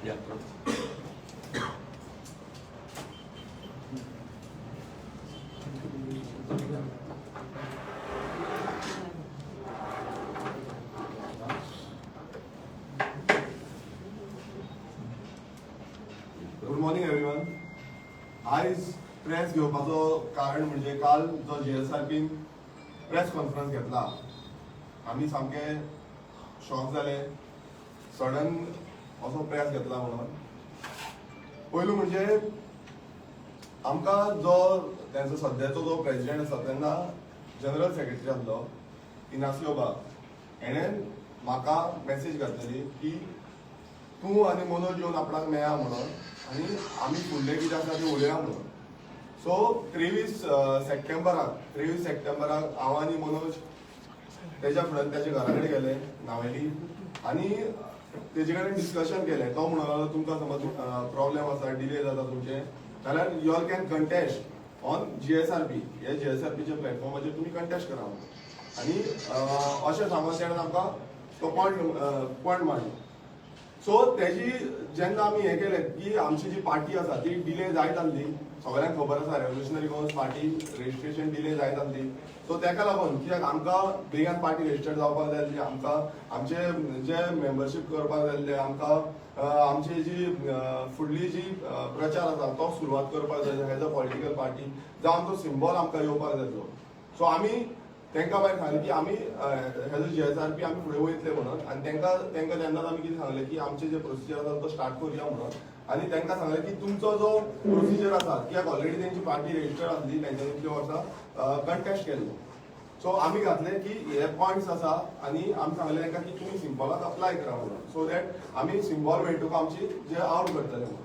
Yeah. Good morning everyone. आयज press घेवपाचो कारण म्हणजे काल जो JSRPन प्रेस कॉन्फरन्स घेतला आमी सामके शॉक जाले. सडन असो प्रेस घेतला म्हणून पयलू म्हणजे आमकां जो तेंचो सद्याचो जो प्रेसिडेंट आसा तेन्ना जनरल सेक्रेटरी आसलो इनासियो बाग, हेणें म्हाका मेसेज घातलेली की तूं आनी मनोज येवन आपणाक मेळा म्हणून आनी आमी फुडलें कितें आसा तें उलोवया म्हणून. सो 23 सप्टेंबराक हांव आनी मनोज तेज्या फुड्यान तेज्या घरा कडेन गेले नावेली आनी तेजे कडेन डिस्कशन केलें. तो म्हणून लागलो तुमकां समज प्रॉब्लेम आसा, डिले जाता तुमचे जाल्यार you all can contest on JSRP. हे JSRPच्या प्लॅटफॉर्माचेर तुमी कंटेस्ट करा म्हणून आनी अशें सांगून तेणें आमकां तो पॉयंट मारलो. सो तेजी जेन्ना आमी हें केलें की आमची जी पार्टी आसा ती डिले जायत आसली, सगळ्यांक खबर आसा revolutionary Congress party registration delay जायत आसली. सो तेका लागून कित्याक आमकां बेगीन पार्टी रेजिस्टर्ड जावपाक जाय आसली, आमकां आमचे जे मेंबरशीप करपाक जाय आसलें, आमकां आमची जी फुडली जी प्रचार आसा तो सुरवात करपाक जाय एज अ पॉलिटिकल पार्टी, जावं आमचो सिम्बॉल आमकां येवपाक जाय. सो आमी तेंका भायर सांगलें की आमी एज अ JSRP आमी फुडें वयतले म्हणून आनी तेंका जेन्नाच आमी कितें सांगलें की आमचे जे प्रोसिजर आसा तो स्टार्ट करुया म्हणून आनी तेंका सांगलें की तुमचो जो प्रोसिजर आसा कित्याक ऑलरेडी तेंची पार्टी रेजिस्टर्ड आसली, तेंच्यांनी इतले वर्सां कंटेस्ट केल्लो. सो आमी घातलें की हे पॉयंट्स आसा आनी आमी सांगलें तेंका की तुमी सिम्बॉलाक अप्लाय करा म्हणून, सो दॅट आमी सिम्बॉल मेळटूक आमची जे आवट करतले म्हणून.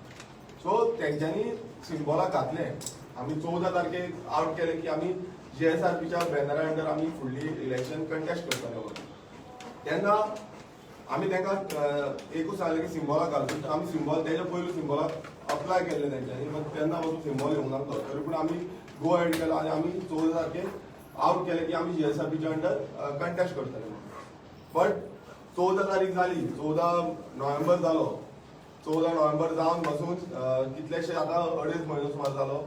सो तेंच्यांनी सिम्बॉलाक घातलें. आमी 14 तारखेक आवट केलें की आमी JSRPच्या बॅनरा अंडर आमी फुडली इलेक्शन कंटेस्ट करतले म्हणून. तेन्ना आमी तेंका एकूच सांगलें की सिम्बॉलाक घालून आमी सिम्बॉल तेज्या पयलू सिम्बॉलाक अप्लाय केल्लें तेंच्यांनी, बट तेन्ना पासून सिम्बॉल येवंक नासलो. तरी पूण आमी गो हेड केलो आनी आमी 14 तारखेक आवट केलें की आमी JSRPच्या अंडर कंटेस्ट करतले म्हणून. बट 14 तारीख जाली, 14 नोव्हेंबर जालो. 14 नोव्हेंबर जावन पासून कितलेशे आतां 2.5 म्हयनो सुमार जालो.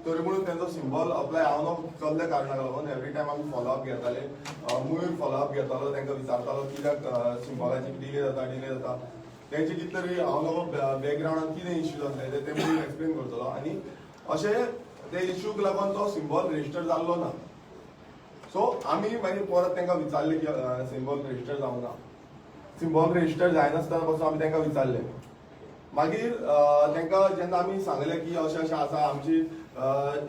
तरी म्हणून तेंचो सिम्बॉल अप्लाय हांव कसल्या कारणाक लागून एवरी टायम आमी फॉलोअप घेताले. मयूर फॉलोअप घेतालो, तेंका विचारतालो कित्याक सिम्बॉलाची डिले जाता. तेंचे कितें तरी हांव नको बॅकग्रावंडान कितें इश्यूज आसले ते मयूर एक्सप्लेन करतलो आनी अशें ते इश्यूक लागून तो सिम्बॉल रेजिस्टर जाल्लो ना. सो आमी मागीर परत तेंका विचारलें की सिम्बॉल रेजिस्टर जावंक ना. सिम्बॉल रेजिस्टर जायनासतना पासून आमी तेंका विचारलें. मागीर तेंका जेन्ना आमी सांगलें की अशें आसा, आमची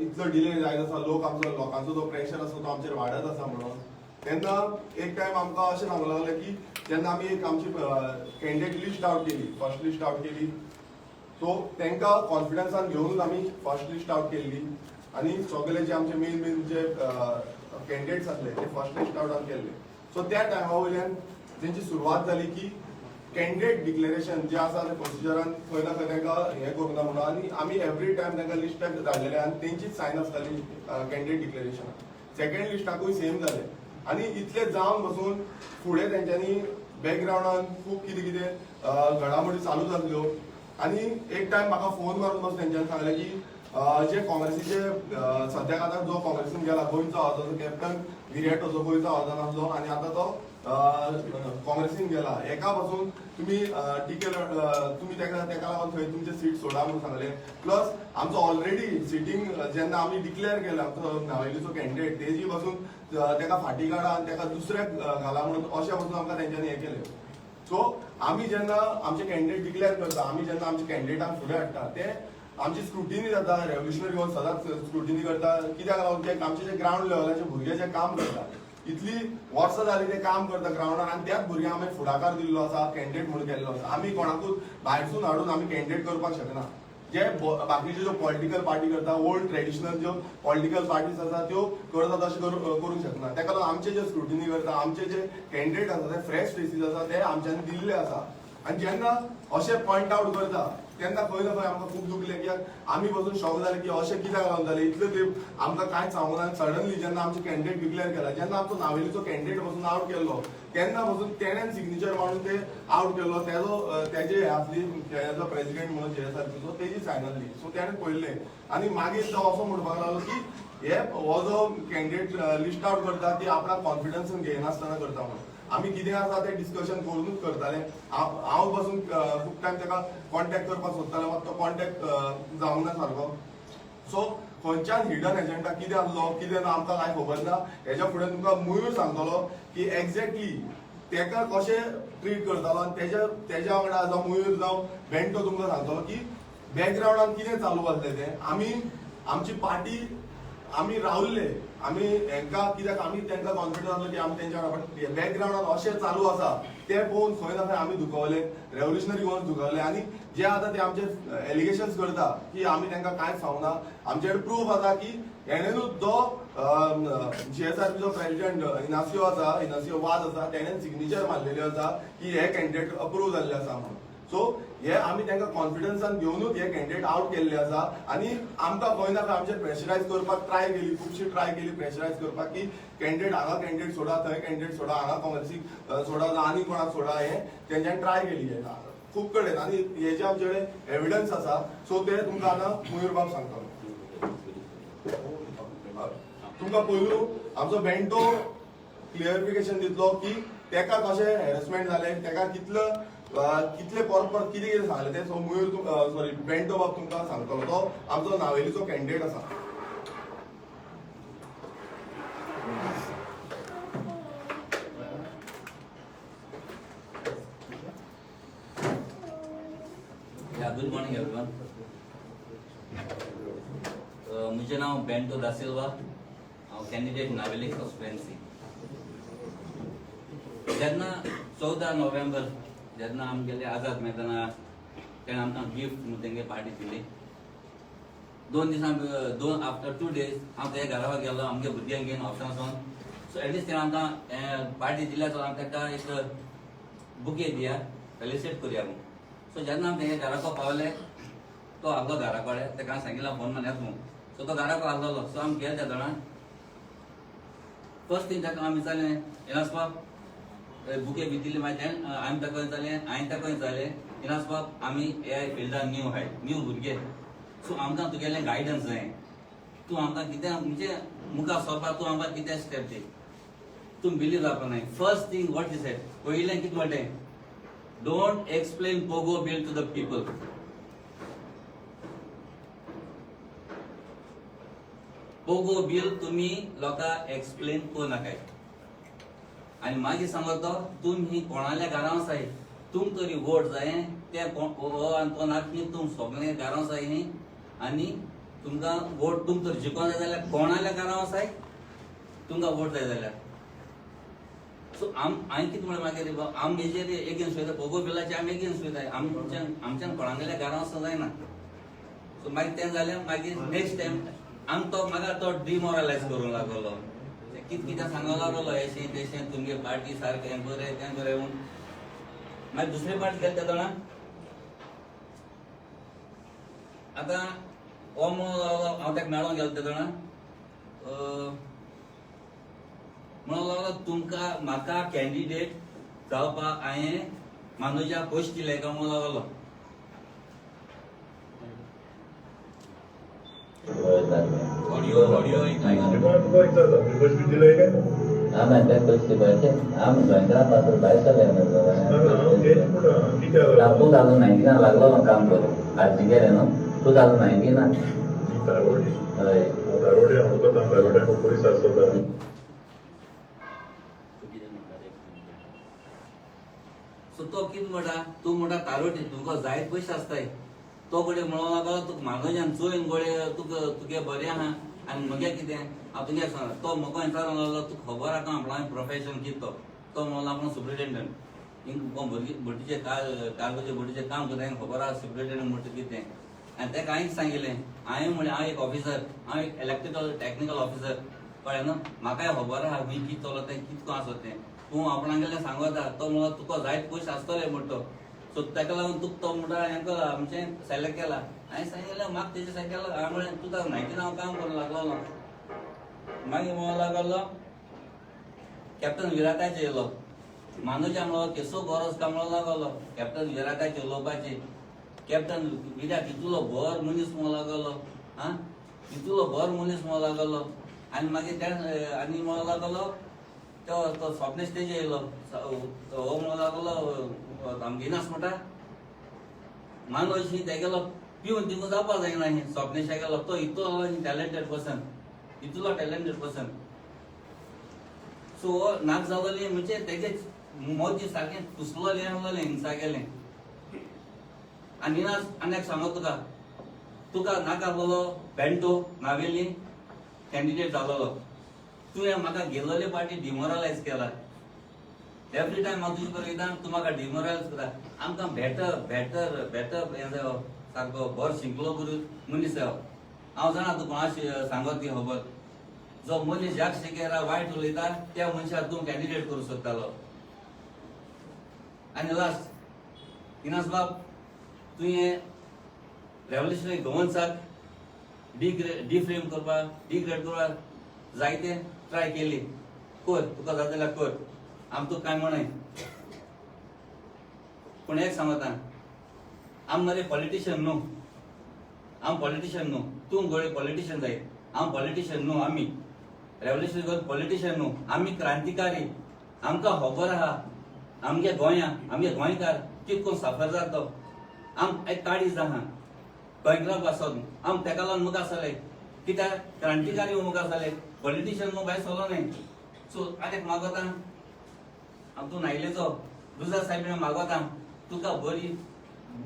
इतलो डिले जायत आसा, लोकांचो जो प्रेशर आसा तो आमचेर वाडत आसा म्हणून, तेन्ना एक टायम आमकां अशें सांगूंक लागलें की जेन्ना आमी एक आमची कॅन्डिडेट लिस्ट आवट केली, फर्स्ट लिस्ट आवट केली, सो तेंका कॉन्फिडन्सान घेवनूच आमी फर्स्ट लिस्ट आवट केल्ली आनी सगळे जे आमचे मेन जे कॅन्डिडेट्स आसले ते फर्स्ट लिस्ट आवट केल्ले. सो त्या टायमा वयल्यान तेंची सुरवात जाली की कॅन्डिडेट डिक्लेरेशन जे आसा ते प्रोसिजरान खंय ना खंय तेंका हें करूंक ना म्हणून आनी आमी एवरी टायम तेंका लिस्टाक धाडलेले आनी तेंचीच सायन आसताली कॅन्डिडेट डिक्लेरेशनाक. सेकंड लिस्टाकूय सेम जालें आनी इतलें जावन पासून फुडें तेंच्यांनी बॅकग्रावंडान खूब कितें घडामोडी चालूच आसल्यो आनी एक टायम म्हाका फोन मारून पासून तेंच्यांनी सांगलें की जे काँग्रेसीचे सद्याक आतां जो काँग्रेसीन गेला गोंयचो आसा तो कॅप्टन विराटो जो गोंयचो आवाजान आसलो आनी आतां तो काँग्रेसीन गेला, हेका पासून तुमी तुमी तेका लागून थंय तुमचे सीट सोडा म्हणून सांगलें. प्लस आमचो ऑलरेडी सिटींग जेन्ना आमी डिक्लेअर केला आमचो नावेलीचो कॅन्डिडेट तेजी पासून तेका फाटी काडा आनी तेका दुसऱ्याक घाला म्हणून अशें पासून आमकां तेंच्यांनी हें केलें. सो आमी जेन्ना आमचे कॅन्डिडेट डिक्लेअर करता, आमी जेन्ना आमच्या कॅन्डिडेटाक फुडें हाडटा ते आमची स्क्रुटिनी जाता, रेव्होल्युशनरी कॉंग्रेस सदांच स्क्रुटिनी करता. कित्याक लागून की आमचे जे ग्रावंड लेवलाचे भुरगे जे काम करता, इतली वर्सां जाली ते काम करता ग्रावंडार आनी त्याच भुरग्यांक आमी फुडाकार दिल्लो आसा, कॅन्डिडेट म्हणून केल्लो आसा. आमी कोणाकूच भायरसून हाडून आमी कॅन्डिडेट करपाक शकना. जे बाकीचे ज्यो पॉलिटिकल पार्टी करता, ओल्ड ट्रेडिशनल ज्यो पॉलिटिकल पार्टीज आसा त्यो करता तशें करूंक शकना. तेका लागून आमचे जे स्क्रुटिनी करता, आमचे जे कॅन्डिडेट आसा ते फ्रेश फेसीस आसा ते आमच्यांनी दिल्ले आसा. आणि जेन्ना अशें पॉइंट आउट करता तेन्ना खंय ना खंय आमकां खूब दुखलें, कित्याक आमी बसून शॉक जाले की अशें कित्याक लागून जालें, इतले तेंप आमकां कांयच सांगूंक ना. सडनली जेन्ना आमचो कॅन्डिडेट डिक्लेअर केला, जेन्ना आमचो नावेलीचो कॅन्डिडेट बसून आउट केल्लो तेन्ना बसून तेणेन सिग्नेचर मारून ते आउट केल्लो. तेजे हे आसली खेळाचो प्रेसिडेंट म्हणून JSRP तेजी सायन आसली. सो तेणें पळयलें आनी मागीर तो असो म्हणपाक लागलो की हो जो कॅन्डिडेट लिस्ट आउट करता ती आपणाक कॉन्फिडन्सान घेयनासतना करता म्हणून. आमी कितें आसा तें डिस्कशन करूनच करताले. हांव बसून खूब टायम ताका कॉन्टॅक्ट करपाक सोदतालो, मात तो कॉन्टॅक्ट जावंक ना सारको. सो खंयच्यान हिडन एजेंडा कितें आसलो कितें ना आमकां कांय खबर ना. हेच्या फुडें तुमकां मयूर सांगतलो की एक्झॅक्टली तेका कशें ट्रीट करतालो आनी तेज्या वांगडा जावं मयूर जावं बेंटो तुमकां सांगतलो की बॅकग्रावंडान कितें चालू आसलें तें. आमची पार्टी आमी रावल्ले, आमी हेंकां कित्याक आमी तेंकां कॉन्फिडन्स आसलो की आमी तेंच्या वांगडा बॅकग्रावंडान अशें चालू आसा तें पळोवन खंय ना खंय आमी दुखवले, रेव्होल्युशनरी गोवन्स दुखवले. आनी जे आतां ते आमचे एलिगेशन्स करता की आमी तेंकां कांयच सांगना, आमचे कडेन प्रूफ आसा की हेणेनूच जो JSRPचो प्रेसिडेंट इनासियो वाज आसा तेणेन सिग्नेचर मारलेली आसा की हे कॅन्डिडेट अप्रूव्ह जाल्ले आसा म्हणून. सो हे आमी तांकां कॉन्फिडन्सान घेवनूच हे कॅन्डिडेट आउट केल्ले आसा. आनी आमकां खंय ना खंय आमचेर प्रेशरायज करपाक ट्राय केली, खुबशी ट्राय केली प्रेशरायज करपाक की कॅन्डिडेट हांगा कॅन्डिडेट सोडा, थंय कॅन्डिडेट सोडा, हांगा कॉमर्सीक सोडा, आनी कोणाक सोडा, हे तेंच्यांनी ट्राय केली खूब कडेन. आनी हेजे आमचे कडेन एविडन्स आसा. सो ते तुमकां आतां मयूर बाब सांगतलो. तुमकां पयलू आमचो बेंटो क्लियरिफिकेशन दितलो की तेका कशें हॅरेसमेंट जालें, तेका कितले परत कितें कितें सांगलें तें. सो मयूर बेंटो बाब तुमकां सांगतलो. तो आमचो नावेलीचो कॅन्डिडेट आसा. Good morning everyone. म्हजें नांव बेंटो दा सिल्वा, हांव कॅन्डिडेट नावेली कॉन्स्टिट्युएन्सी. जेन्ना 14 नोव्हेंबर जेन्ना आमगेले आझाद मैदानार तेणें आमकां गिफ्ट म्हणून तेंगे पार्टी दिली. 2 दिसां आफ्टर 2 days हांव तेज्या घरा गेलो आमगे भुरग्यांक घेवन ऑप्शनासून. सो एटलिस्ट तेणें आमकां पार्टी दिल्या, सो हांव ताका एक बुके दिया, फेलिसिटेट करया म्हणून. सो जेन्ना हांव तेंगे घराको पावले, तो आसलो घरा कडेन, ताका हांवें सांगितलें फोन मान येता म्हणून. सो तो घराको आसलो. सो आमी गेले त्या जाणा. फर्स्ट थिंग ताका हांवें विचारलें, इनास बाब बुके बी दिली. मागीर हांवें ताका विचारलें, इनास बाब आमी हे फिल्डान न्यू भुरगे, सो आमकां तुगेलें गायडन्स जाय. तूं आमकां कितें म्हणजे मुखार सरपाक तूं आमकां कितें स्टेप दी. तूं बिलीव जावपा नाय. First thing what is said, पयलें कितें म्हणलें, don't explain POGO bill to the people. POGO bill तुम्ही लोकांक एक्सप्लेन करूं नाकाय. आनी मागीर सांगतो तुम्ही कोणाल्या घरां वसाय, तुमकां तरी वोट जाय, ते आनी तो नातनी तुम सगळे घरां वसाय. आनी तुमकां वोट तुमकां तर जिखोन जाय जाल्यार कोणाल्या घरां वसाय, तुमकां वोट जाय जाल्यार. सो हांवें कितें म्हणलें मागीर, आमी हेजेर एगेन्स्ट वयता, पोगो बिलाचे आमी एगेन्स्ट वयताय, आमच्यान कोणागेल्या घरां वचूंक जायना. सो मागीर तें जालें. मागीर नेक्स्ट टायम म्हाका तो डिमोरलायज करूंक लागलो. कितें सांगूंक लागलो, हेशें तेशें तुमगे पार्टी सारकें हें बरें तें बरें म्हूण. मागीर दुसरे पार्टी गेले त्या जाणा. आतां हो हांव ताका मेळोंक गेलो त्या जाणा. म्हणूंक लागलो तुमकां म्हाका कॅन्डिडेट जावपाक हांवें मानोजा पयशे दिले काय म्हणूंक लागलो. ऑडियो लागलो काम करून आजी गेले न्हू 2019 सो तो कितें म्हणटा, तूं म्हणटा तारोटी तुमकां जायत पयशे आसताय. तो कडेन म्हणूंक लागलो तुका मानोजान चोयन गोळे तुगे बरें आहा आनी म्हगे कितें हांव तुगे सांग. तो म्हाका विचारूंक लागलो तुका खबर आहा आपणा प्रोफेशन कितें तो म्हणलो आपणा सुप्रिटेंडंट भटीचे कारगोचे भटीचें काम करता हांवें खबर आहा सुप्रिटेंडंट म्हणटा कितें. आनी तेका हांवें सांगिल्लें, हांवें म्हळें हांव एक ऑफिसर, हांव एक इलेक्ट्रिकल टेक्निकल ऑफिसर कळ्ळें न्हू. म्हाकाय खबर आहा खंय कितें चलता तें कितको आसा तें. तूं आपणागेलें सांगता. तो म्हणलो तुका जायत पयशे आसतले म्हणटा. सो ताका लागून तुका तो म्हणटा हें केला आमचें सिलेक्ट केला हांवें सांगितलें म्हाका तेजें सिलेक्ट केला हांवें म्हळें तुका 19 हांव काम करूंक लागलो मागीर म्हणूंक लागलो कॅप्टन विराटाचेर येयलो मानूच्या म्हणलो केसो गरज काय म्हणूंक लागलो कॅप्टन विराटाचेर उलोवपाचें कॅप्टन विराट इतलो बरो मनीस म्हणूंक लागलो आं इतलो बरो मनीस म्हणूंक लागलो आनी मागीर त्या आनी म्हणूंक लागलो तो स्वप्नेश तेजे येयलो हो म्हणूंक लागलो गिनास म्हणटा मानोज तेगेलो पिवन तिगून जावपा जायना हें स्वप्नेशा गेलो तो इतलो टॅलेंटेड पर्सन इतलो टॅलेंटेड पर्सन सो नाक जालोली म्हणजे तेजे मोदी सारकें कुसलोलें आहलोलें हिंसा केलें आनी हिनास आनी सांगो तुका नाका आसलोलो बेंटो नावेली कॅन्डिडेट जालोलो तुवें म्हाका गेलोले पार्टी डिमोरलायज केला एवरी टायम हांव तुजे कडेन येता तूं म्हाका डिमोरलायज करता आमकां बेटर बेटर बेटर हें जायो सारको बरो शिंकलो मनीस जायो हांव जाणा तूं कोणा सांगत ती खबर जो मनीस ज्या शिकेरा वायट उलयता त्या मनशाक तूं कॅन्डिडेट करूं सोदतालो आनी लास्ट इनास बाब तुवें रेव्होल्युशनरी गव्हर्नन्साक डिफ्रेम करपाक डिग्रेड करपाक जायते ट्राय केली कर तुका जाता जाल्यार कर आम तुका कांय म्हणय पूण एक सांगता आम मरे पॉलिटिशियन न्हू आम पॉलिटिशियन न्हू तूं गोळे पॉलिटिशियन जाय हांव पॉलिटिशियन न्हू आमी रेव्होल्युशनरी पॉलिटिशियन न्हू आमी क्रांतिकारी आमकां खबर आहा आमगे गोंया आमगे गोंयकार कितको सफर जाता आम एक काळीज आहा गोंयकारा पासून आम तेका लागून मुखार सरले कित्याक क्रांतिकारी मुखार सरले पॉलिटिशियन न्हू भायर सरलो न्हय सो आनी मागोता हांव तूं नायलेचो दुसऱ्या सायडीन मागोता तुका बरी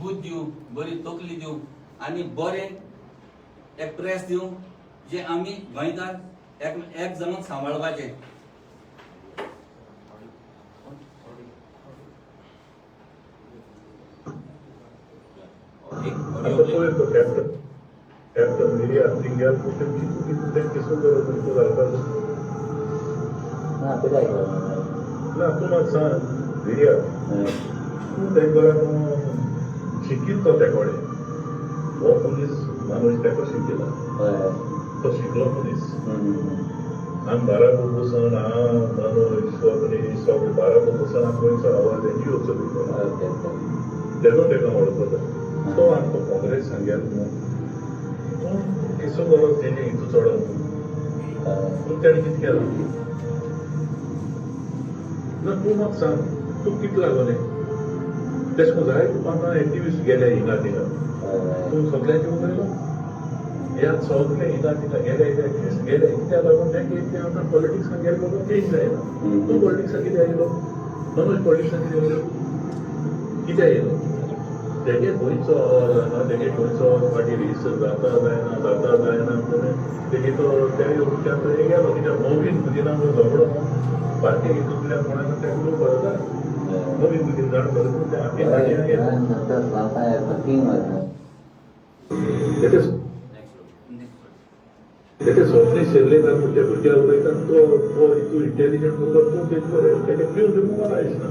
बूद दिवं बरी तकली दिवं आनी बरें एक प्रेस दिवं जे आमी गोंयकार एक जमात सांबाळपाचे कॅप्टन मेरी सिंगर तुमची चुकीचं ते केसून तुमचं घालपाचो ना तूं म्हाका सांग विर्या तूं तेंका शिकित तो ते कडेन हो मनीस मानूस तेका शिकयला तो शिकलो मनीस आमी बाराक बसून मानूस स्वप्नीश सगळे बाराक बसून आमी गोंयचो आवाज तेंची वचो तेन्ना तेका वळखता तो आमकां काँग्रेस सांगेल तूं केसो गरज तेणी हितू चडो पूण तेणें कितें केलां ना तूं म्हाका सांग तूं कितें लागोलें तेश कोन जाय तुका एक्टिविस्ट गेले हिंगा थिंगा तूं सगळ्यांचे उलयलो ह्या सगळे हिंगा थिंगा गेले एक्टिविस्ट गेले कित्याक लागून तेंके आतां पॉलिटिक्सान गेले बाबा चेंज जायना तूं पॉलिटिक्सान कितें आयलो मनोज पॉलिटिक्सान कितें आयलो कितें आयलो तेगे गोंयचो तेगे गोंयचो फाटी रिसर्च जाता जायना तेगे तो त्या हें गेलो कित्याक नवीन भुरगीं झगडो पार्टी हितूंतल्या कोणाक तेका लोक कळटा नवीन भुरगीं जाण करता तेगे स्वप्नी शेर्लेकार म्हणजे भुरग्यां उलयता तो हितू इंटेलिजंट मुगो तूं तेजे पिवन दिवंक आयसना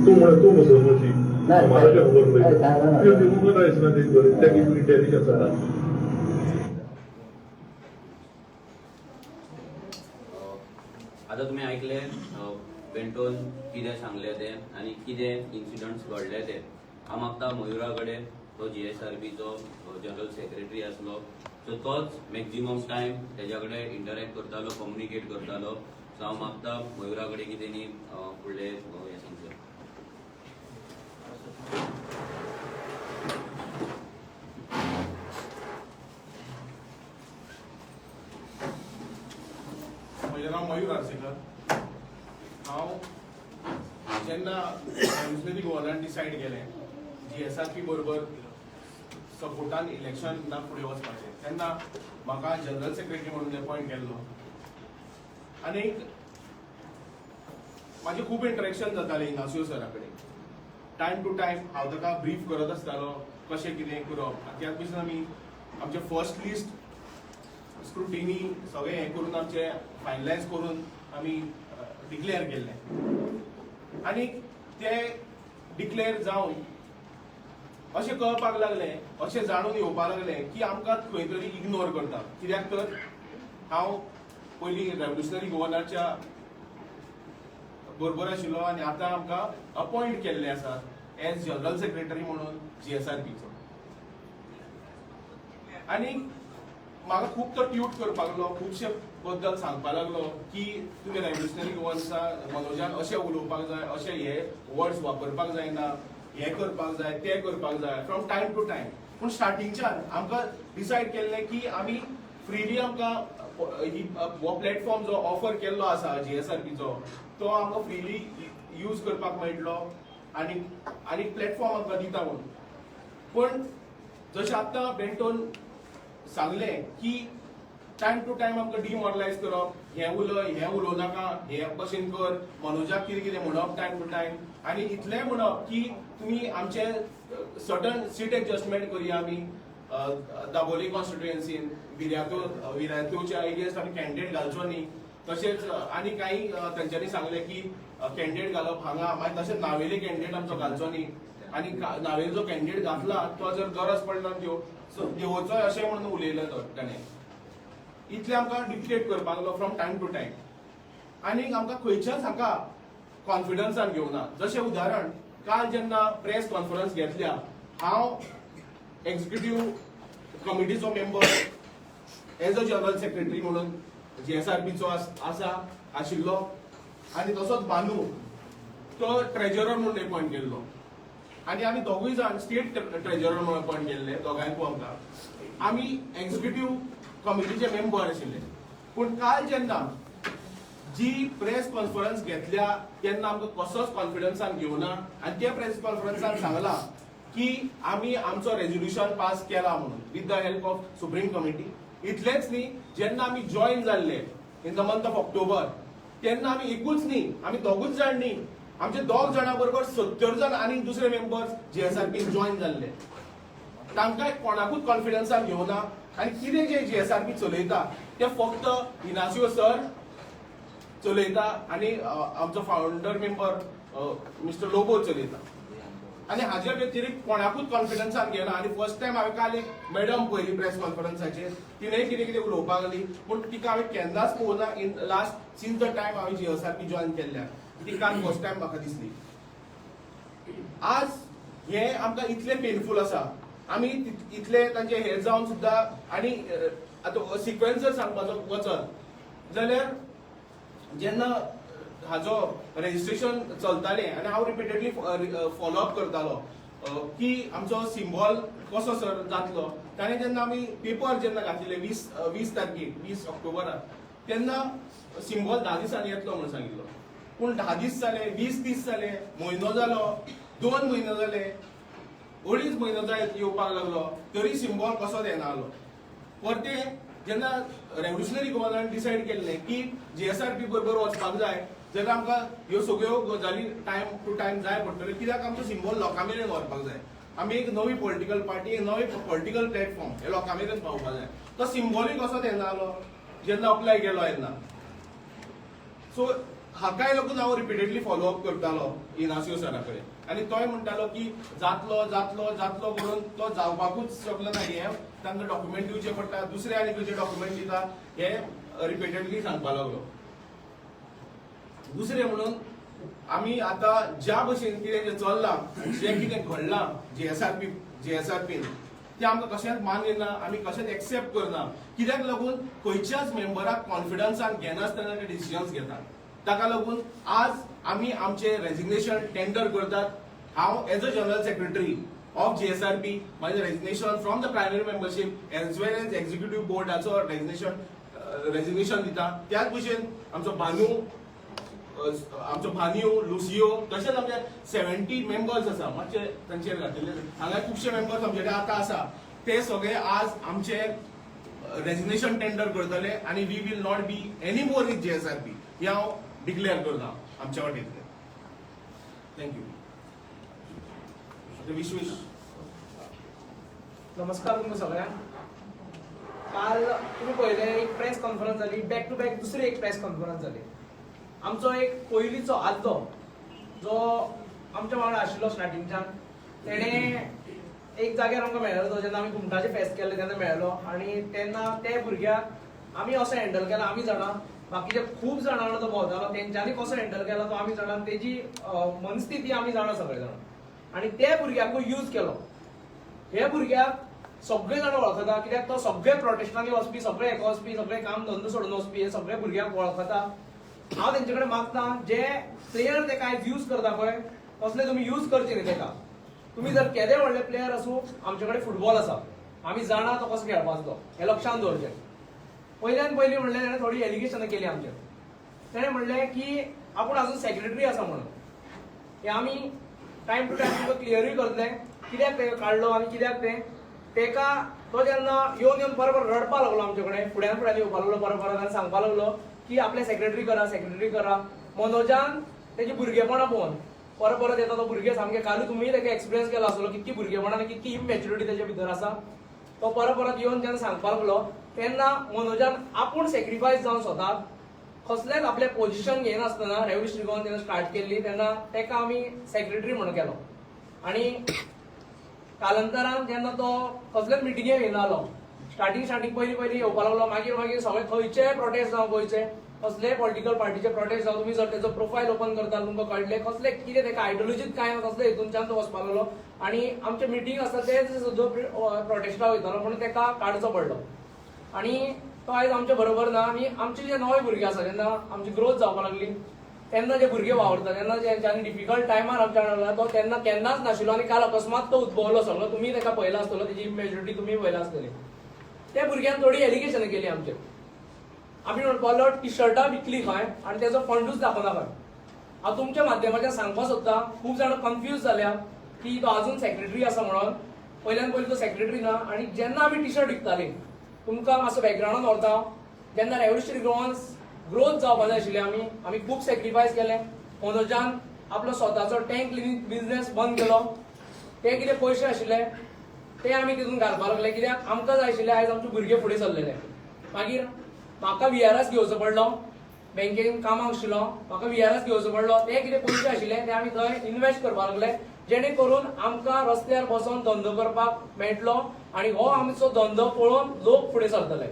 तूं म्हण तूं मुसलमानशी महाराष्ट्रा खबर उलयता पिवन दिवंक आयसना तेजे बरें तेगे इंटेलिजन्स आहा आता तुम्ही ऐकले बेंटोन कितें सांगले ते आनी कितें इन्सिडंट्स घडले ते हांव मागता मयुरा कडेन तो GSRBचो जनरल सेक्रेटरी आसलो सो तोच मॅक्झिमम टायम तेज्या कडेन इंटरॅक्ट करतालो कम्युनिकेट करतालो सो हांव मागता मयुरा कडेन कितें न्ही फुडले हें सांगचें म्हजें नांव मयूर आर्सेकर हांव जेन्ना रेव्होल्युशनरी गोवनान डिसायड केलें GSRB बरोबर सपोर्टान इलेक्शनाक फुडें वचपाचें तेन्ना म्हाका जनरल सेक्रेटरी म्हणून अपॉयंट केल्लो आनीक म्हाजें खूब इंटरेक्शन जातालें इनासियो सरा कडेन टायम टू टायम हांव ताका ब्रीफ करत आसतालो कशें कितें करप त्याच भशेन आमी आमचें फर्स्ट लिस्ट स्क्रुटिनी सगळें हें करून आमचें फायनलायज करून आमी डिक्लेअर केल्लें आनी ते डिक्लेअर जावन अशें कळपाक लागलें, अशें जाणून येवपाक लागलें की आमकां खंय तरी इग्नोर करता. कित्याक तर हांव पयलीं रेव्होल्युशनरी गव्हर्नरच्या बरोबर आशिल्लो आनी आतां आमकां अपॉयंट केल्ले आसा एज जनरल सेक्रेटरी म्हणून GSRBचो. आनी म्हाका खूब तो ट्यूट करपाक लागलो, खुबशे बद्दल सांगपाक लागलो की तुवें रेव्होल्युशनरी गव्हर्नन्सा मनोजान अशें उलोवपाक जाय, अशें हे वर्ड्स वापरपाक जायना, हें करपाक जाय, तें करपाक जाय फ्रॉम टायम टू टायम. पूण स्टार्टिंगच्यान आमकां डिसायड केल्लें की आमी फ्रीली आमकां हो प्लॅटफॉर्म जो ऑफर केल्लो आसा GSRBचो तो आमकां फ्रीली यूज करपाक मेळटलो आनी प्लॅटफॉर्म आमकां दिता म्हणून. पण जशें आतां बेंटोन सांगलें की टायम टू टायम आमकां डिमॉरलायज करप, हें उलोव नाका, हे भशेन कर, मनोजाक कितें कितें म्हणप टायम टू टायम, आनी इतलें म्हणप की तुमी आमचे सडन सीट एडजस्टमेंट करया आमी दाबोली कॉन्स्टिट्युएन्सीन, विरायतूच्या एरियेस आमी कॅन्डिडेट घालचो न्ही. तशेंच आनी काही तांच्यांनी सांगलें की कॅन्डिडेट घालप हांगा, मागीर तशेंच नावेली कॅन्डिडेट आमचो घालचो न्ही, आनी नावेली जो कॅन्डिडेट घातला तो जर गरज पडना देंवोचोय अशें म्हणून उलयलें ताणें. इतलें आमकां डिक्टेट करपाक लागलो फ्रॉम टायम टू टायम. आनी आमकां खंयच्याच हाका कॉन्फिडन्सान घेवना. जशें उदाहरण, काल जेन्ना प्रेस कॉन्फरन्स घेतल्या, हांव एक्झिक्युटिव्ह कमिटीचो member as a general secretary म्हणून GSRBचो आशिल्लो, आनी तसोच बानू तो ट्रेजरर म्हणून अपॉयंट केल्लो, आनी आमी दोगूय जाण स्टेट ट्रेजरर म्हणून अपॉयंट केल्ले, दोगांयकू आमकां. आमी एक्झिक्युटिव्ह कमिटीचे मेंबर आशिल्ले. पूण काल जेन्ना जी प्रेस कॉन्फरन्स घेतल्या तेन्ना आमकां कसोच कॉन्फिडन्सान घेवना, आनी त्या प्रेस कॉन्फरन्सान सांगलां की आमी आमचो रेझोल्युशन पास केला म्हणून with the help of supreme committee. इतलेंच न्ही, जेन्ना आमी जॉईन जाल्ले in the month of October तेन्ना आमी एकूच न्ही, आमी दोगूच जाण न्ही, आमचे दोग जाणां बरोबर 70 जाण आनी दुसरे मेंबर्स GSRBन जॉईन जाल्ले. तांकां कोणाकूच कॉन्फिडन्सान घेवना, आनी कितें जे GSRB चलयता ते फक्त इनासियो सर चलयता आनी आमचो फावंडर मेंबर मिस्टर लोबो चलयता, आनी हाजे व्यतिरिक्त कोणाकूच कॉन्फिडन्सान घेना. आनी फर्स्ट टायम हांवें काल एक मॅडम पळयली प्रेस कॉन्फरन्साचेर, तिणेंय कितें कितें उलोवपाक लागली, पूण तिका हांवें केन्नाच पळोवना in last since the time हांवें GSRB जॉईन केल्ल्या. ती काल फर्स्ट टायम म्हाका दिसली. आज हें आमकां इतलें पेनफूल आसा, आमी इतले तांचे हे जावन सुद्दां, आनी आतां सिक्वेन्स जर सांगपाचो वचत जाल्यार जेन्ना हाजो रेजिस्ट्रेशन चलतालें आनी हांव रिपिटेडली फॉलोअप करतालो की आमचो सिम्बॉल कसो सर जातलो, ताणें जेन्ना आमी पेपर जेन्ना घातलेले 20 तारखेक 20 ऑक्टोबराक, तेन्ना सिम्बॉल 10 दिसांनी येतलो म्हणून सांगिल्लो. पूण 10 दीस जाले, 20 दीस जाले, म्हयनो जालो, 2 म्हयने जाले, 2.5 म्हयनो येवपाक लागलो, तरी सिम्बॉल कसोच येना आलो. परते जेन्ना रेव्होल्युशनरी गव्हर्नरान डिसायड केल्लें की GSRB बरोबर वचपाक जाय, जाल्यार आमकां ह्यो सगळ्यो गजाली टायम टू टायम जाय पडटल्यो. कित्याक आमचो सिम्बॉल लोकां मेरेन व्हरपाक जाय. आमी एक नवी पॉलिटिकल पार्टी, एक नवी पॉलिटिकल प्लॅटफॉर्म हे लोकां मेरेन पावपाक जाय. तो सिम्बॉलूय कसोच येना आलो जेन्ना अप्लाय केलो येन्ना. सो हाकाय लागून हांव रिपिटेडली फॉलोअप करतालो इनासियो सरा कडेन, आनी तोय म्हणटालो की जातलो जातलो जातलो करून तो जावपाकूच शकलो ना. हे तांकां डॉक्युमेंट दिवचे पडटा, दुसरे आनी खंयचे डॉक्युमेंट दिता, हे रिपिटेडली सांगपाक लागलो. दुसरें म्हणून आमी आतां ज्या भशेन कितें जें चल्लां, जें कितें घडलां GSRBन, तें आमकां कशेंच मान येना, आमी कशेंच एक्सेप्ट करना. कित्याक लागून खंयच्याच मेंबराक कॉन्फिडन्सान घेनासतना ते डिसिजन्स घेतात. ताका लागून आज आमी आमचें रेजिग्नेशन टेंडर करतात. हांव as a general secretary of GSRB म्हाजें resignation from the primary membership as well as executive बोर्डाचो रेजिग्नेशन दिता. त्याच भशेन आमचो भान्यू, लुसियो, तशेंच आमचे 70 मेंबर्स आसा, मातशे तांचेर घातिल्ले हांगा खुबशे मेंबर्स आमचे कडेन आतां आसा, ते सगळे आज आमचे रेजिग्नेशन टेंडर करतले आनी we will not be any more with GSRB हे हांव डिक्लेअर करता आमच्या वाटेंतले. थँक्यू. विश्वेश. नमस्कार तुमकां सगळ्यांक. काल तुम्ही पळयलें एक प्रेस कॉन्फरन्स जाली, बॅक टू बॅक दुसरी एक प्रेस कॉन्फरन्स जाली. आमचो एक पयलींचो आदलो जो आमच्या वांगडा आशिल्लो स्टार्टिंगच्यान तेणे एक जाग्यार आमकां मेळ्ळलो जेन्ना आमी घुमटाचें फेस्त केल्लें तेन्ना मेळ्ळलो आनी तेन्ना ते भुरग्याक आमी असो हँडल केला आमी जाणा बाकीचे खूब जाणां वांगडा तो भोंवतालो तेंच्यांनी कसो हँडल केला तो आमी जाणा तेजी मनस्थिती आमी जाणा सगळे जाण आनी ते भुरग्याकूय यूज केलो हे भुरग्याक सगळे जाण वळखता कित्याक तो सगळे प्रोटेस्टांनी वचपी सगळे हेका वचपी सगळे काम धंदो सोडून वचपी हे सगळे भुरग्याक वळखता हांव तेंचे कडेन मागता जे प्लेयर ते कांय यूज करता पळय तसले तुमी यूज करचे न्ही तेका तुमी जर केदे व्हडले प्लेयर आसूं आमचे कडेन फुटबॉल आसा आमी जाणा तो कसो खेळपाचो हे लक्षांत दवरचें पयल्यान पयलीं म्हणलें ताणें थोडी एलिगेशनां केली आमचेर ताणें म्हणलें की आपूण आजून सेक्रेटरी आसा म्हणून हे आमी टायम टू टायम तुका क्लियरूय करतले कित्याक तेका काडलो आनी कित्याक तेका तो जेन्ना येवन बरोबर रडपा लागलो आमचे कडेन फुड्यान येवपा लागलो बरोबर आनी सांगपा लागलो की आपले सेक्रेटरी करा मनोजान तेजे भुरगेपणां पळोवन परत येता तो भुरगे सामके कालू तुमी तेका एक्सपिरियन्स केलो आसलो कितकी भुरगेपणां आनी कितकी इमॅच्युरिटी तेजे भितर आसा तो परत येवन जेन्ना सांगपा लागलो तेन्ना मनोजान आपूण सॅक्रिफायस जावन स्वताक कसलेंच आपलें पोजिशन घेयनासतना रेव्होल्युशनरी गोवन जेन्ना स्टार्ट केल्ली तेन्ना तेका आमी सेक्रेटरी म्हणून केलो आनी कालांतरान जेन्ना तो कसलेच मिटिंगेक येयनालो स्टार्टिंग पयलीं येवपा लागलो मागीर सगळे खंयचे प्रोटेस्ट जावं गोंयचे कसले पॉलिटिकल पार्टीचे प्रोटेस्ट जावं तुमी जर तेजो प्रोफायल ओपन करता तुमकां कळटलें कसले कितें तेका आयडियोलॉजीच कांय कसले हितूनच्यान तो वचपा लागलो आनी आमचे मिटींग आसता ते सुद्दां प्रोटेस्टाक वयतालो म्हणून तेका काडचो पडलो आनी तो आयज आमचे बरोबर ना आनी आमचे जे नवे भुरगे आसा जेन्ना आमची ग्रोथ जावपा लागली तेन्ना जे भुरगे वावरता तेन्ना जेंच्यांनी डिफिकल्ट टायमार आमच्या वांगडा तो तेन्ना केन्नाच नाशिल्लो आनी काल अकस्मात तो उद्भवलो सगळो तुमी तेका पळयला आसतलो तेजी मेजॉरिटी तुमी पळयला आसतली त्या भुरग्यान थोडी एलिगेशनां केली आमचेर आमी म्हणपाक लागलो टी शर्टां विकली खंय आनी तेजो फंडूच दाखोवना खंय हांव तुमच्या माध्यमांतल्यान सांगपाक सोदतां खूब जाणां कन्फ्यूज जाल्या की तो आजून सेक्रेटरी आसा म्हणून पयल्यान पयलीं तो सेक्रेटरी ना आनी जेन्ना आमी टी शर्ट विकतालीं तुमकां मातसो बॅकग्रावंडान व्हरता जेन्ना रेव्होल्युशनरी गोवन्स ग्रोथ जावपा जाय आशिल्ली आमी खूब सॅक्रिफायस केलें मनोजान आपलो स्वताचो टँक क्लिनिंग बिझनेस बंद केलो ते कितें पयशे आशिल्ले ते आमी तितून घालपाक लागले कित्याक आमकां जाय आशिल्लें आयज आमचे भुरगे फुडें सरलेले मागीर म्हाका VRS घेवचो पडलो बँकेन कामाक आशिल्लो म्हाका VRS घेवचो पडलो ते कितें पयशे आशिल्ले ते आमी थंय इन्वेस्ट करपाक लागले जेणे करून आमकां रस्त्यार बसून धंदो करपाक मेळटलो आनी हो आमचो धंदो पळोवन लोक फुडें सरतले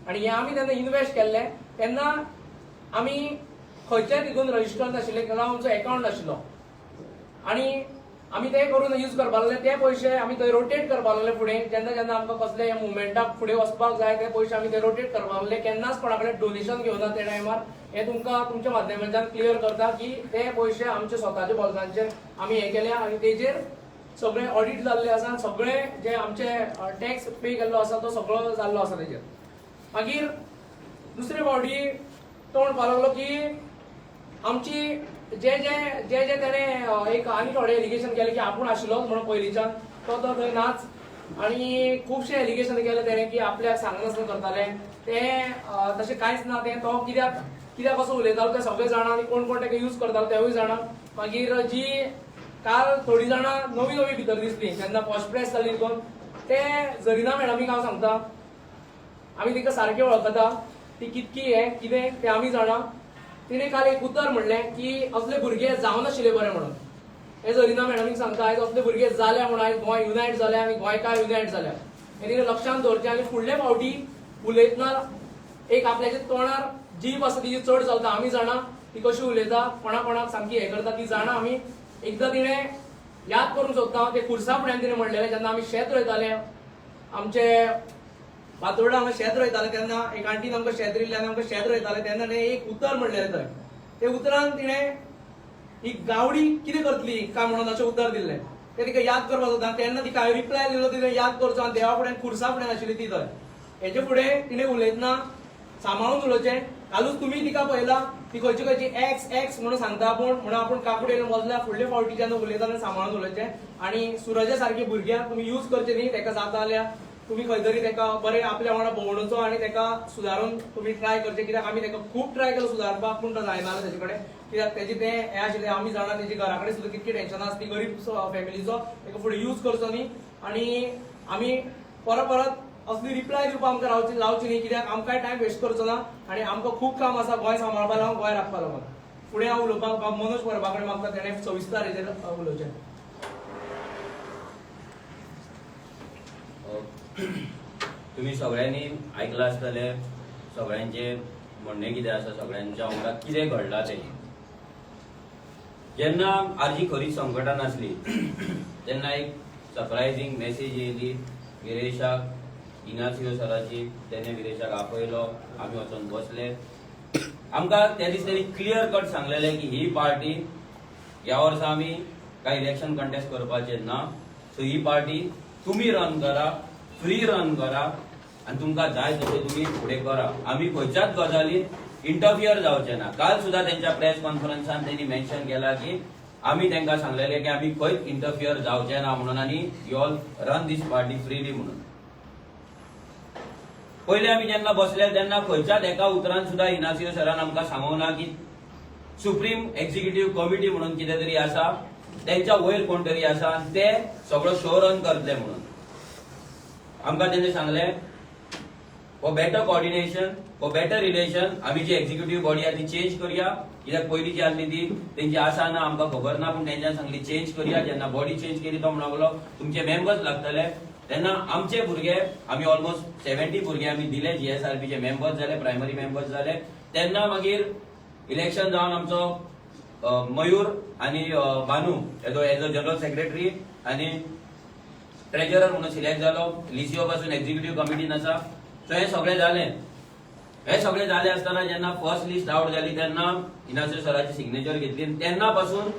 आनी हे आमी तेन्ना इन्वेस्ट केल्ले तेन्ना आमी खंयच्याय तितून रजिस्टर नाशिल्ले किंवा आमचो अकाउंट नाशिल्लो आनी आमी ते करून यूज करपाक लागले ते पयशे आमी थंय रोटेट करपाक लागले फुडें जेन्ना आमकां कसले मुवमेंटाक फुडें वचपाक जाय ते पयशे आमी थंय रोटेट करपाक लागले केन्नाच कोणा कडेन डोनेशन घेवना त्या टायमार हे तुमकां तुमच्या माध्यमांतल्यान क्लियर करता की ते पयशे आमचे स्वताच्या बोल्सांचेर आमी हे केले आनी तेजेर सगळे ऑडिट जाल्ले आसा सगळे जे आमचे टॅक्स पे केल्लो आसा तो सगळो जाल्लो आसा तेजेर मागीर दुसरे फावटी तो म्हणपाक लागलो की आमची जे तेणें एक आनी थोडे एलिगेशन केले की आपूण आशिल्लोच म्हणून पयलींच्यान तो थंय नाच आनी खुबशे एलिगेशन केले तेणें की आपल्याक सांगनासतना करताले ते तशें कांयच ना तें तो कित्याक असो उलयतालो ते सगळे जाणा आनी कोण कोण तेका यूज करतालो तेवूय जाणा मागीर जी काल थोडी जाणां नवी भितर दिसली जेन्ना फर्स्ट प्रेस जाली तितून ते जरिना मॅडमीक हांव सांगता आमी तिका सारकें वळखता ती कितकी हे कितें तें आमी जाणा तिणें काल एक उतर म्हणलें की असले भुरगे जावनाशिल्ले बरें म्हणून हे जरिना मॅडमीक सांगता आयज असले भुरगे जाल्या म्हणून आयज गोंय युनायट जाल्या आनी गोंयकार युनायट जाल्या हे तिणें लक्षांत दवरचें आनी फुडले फावटी उलयतना एक आपल्याच्या तोंडार जीभ आसा तिची चड चलता आमी जाणा ती कशी उलयता कोणाक सामकी हे करता ती जाणा आमी एकदां तिणें याद करूंक सोदता ते खुर्सा फुड्यान तिणें म्हणलेलें जेन्ना आमी शेत रोयताले आमचे फातोर्डा हांगा शेत रोयताले तेन्ना एक आंटीन आमकां शेत दिल्लें आनी आमकां शेत रोयताले तेन्ना तिणें एक उतर म्हणलेलें थंय ते उतरान तिणें ही गावडी कितें करतली काय म्हणून अशें उतर दिल्लें ते तिका याद करपाक सोदता तेन्ना तिका हांवें रिप्लाय दिलो तिणें याद करचो आनी देवा फुड्यान खुर्सा फुड्यान आशिल्ली ती थंय हेजे फुडें तिणें उलयतना सांबाळून उलोवचें कालूच तुमी तिका पळयला ती खंयची एक्स म्हणून सांगता म्हणून आपूण काकूड येवन बसल्या फुडले फावटी जेन्ना उलयता तेन्ना सांबाळून उलोवचें आनी सुरजा सारके भुरग्यांक तुमी यूज करचे न्ही तेका जाता जाल्यार तुमी खंय तरी तेका बरें आपल्या वांगडा भोंवडोवचो आनी तेका सुदारून तुमी ट्राय करचें कित्याक आमी तेका खूब ट्राय केलो सुदारपाक पूण तो जायना तेजे कडेन कित्याक तेजें तें हें आशिल्लें आमी जाणा तेजी घरा कडेन सुद्दां कितकी टेन्शनां आसा ती गरीब फॅमिलीचो तेका फुडें यूज करचो न्ही आनी आमी परत असली रिप्लाय दिवपाक आमकां लावची न्ही कित्याक आमकांय टायम वेस्ट करचो ना आनी आमकां खूब काम आसा गोंय सांबाळपा लागून गोंय राखपा लागून फुडें हांव उलोवपाक मनोज परबा कडेन मागता, तेणें सविस्तर हेजेर उलोवचें. तुम्ही सगळ्यांनी ऐकलं असतले सगळ्यांचे म्हणणे कितें आसा, सगळ्यांच्या वांगडा कितें घडलां तें. जेन्ना आरजी खरीच संकटान आसली तेन्ना एक सरप्रायझींग मेसेज येयली विरेशाक, इनासियो सराची. तेणे विरेशाक आपयलो, आमी वचून बसले. आमकां त्या दीस तेणी क्लियर कट सांगलेलें की ही पार्टी ह्या वर्सा आमी काय इलेक्शन कंटेस्ट करपाचे ना. सो ही पार्टी तुम्ही रन करा, फ्री रन करा आणि तुमकां जाय तशें तुम्ही फुडें करा. आमी खंयच्याच गजालीन इंटरफियर जावचे ना. काल सुद्धा त्यांच्या प्रेस कॉन्फरन्सान त्यांनी मेन्शन केला की आम्ही त्यांना सांगलेले की आम्ही खंयच इंटरफियर जावचे ना म्हणून, आणि you all run this party freely म्हणून. पहिले आम्ही जेन्ना बसले तेन्ना खंयच्याच एका उतरान सुद्धा इनासियो सरान आमकां सांगूंक ना की सुप्रीम एक्झिक्युटिव्ह कमिटी म्हणून कितें तरी आसा, त्यांच्या वयर कोण तरी आसा आणि ते सगळं शो रन करतले म्हणून. आमकां तेणे सांगले for better coordination, for better relation आमी जी एक्झिक्युटिव्ह बॉडी आहा ती चेंज करूया. कित्याक पयली जी आसली ती तेंची आसा ना आमकां खबर ना, पूण तेंच्यान सांगली चेंज करूया. जेन्ना बॉडी चेंज केली तो म्हणलो तुमचे मेंबर्स लागतले. तेन्ना आमचे भुरगे आमी ऑलमोस्ट 70 भुरगे आमी दिले GSRPचे मेंबर्स जाले, प्रायमरी मेंबर्स जाले. तेन्ना मागीर इलेक्शन जावन आमचो मयूर आणि बानू एज अ जनरल सेक्रेटरी आणि ट्रेजरर म्हणून सिलेक्ट जालो. लिसिओ पासून एक्झिक्युटिव्ह कमिटीन आसा. सो हे सगळे जाले. हे सगळे जाले असताना जेन्ना फर्स्ट लिस्ट आउट जाली तेन्ना इनासियो सराची सिग्नेचर घेतली. तेन्ना पासून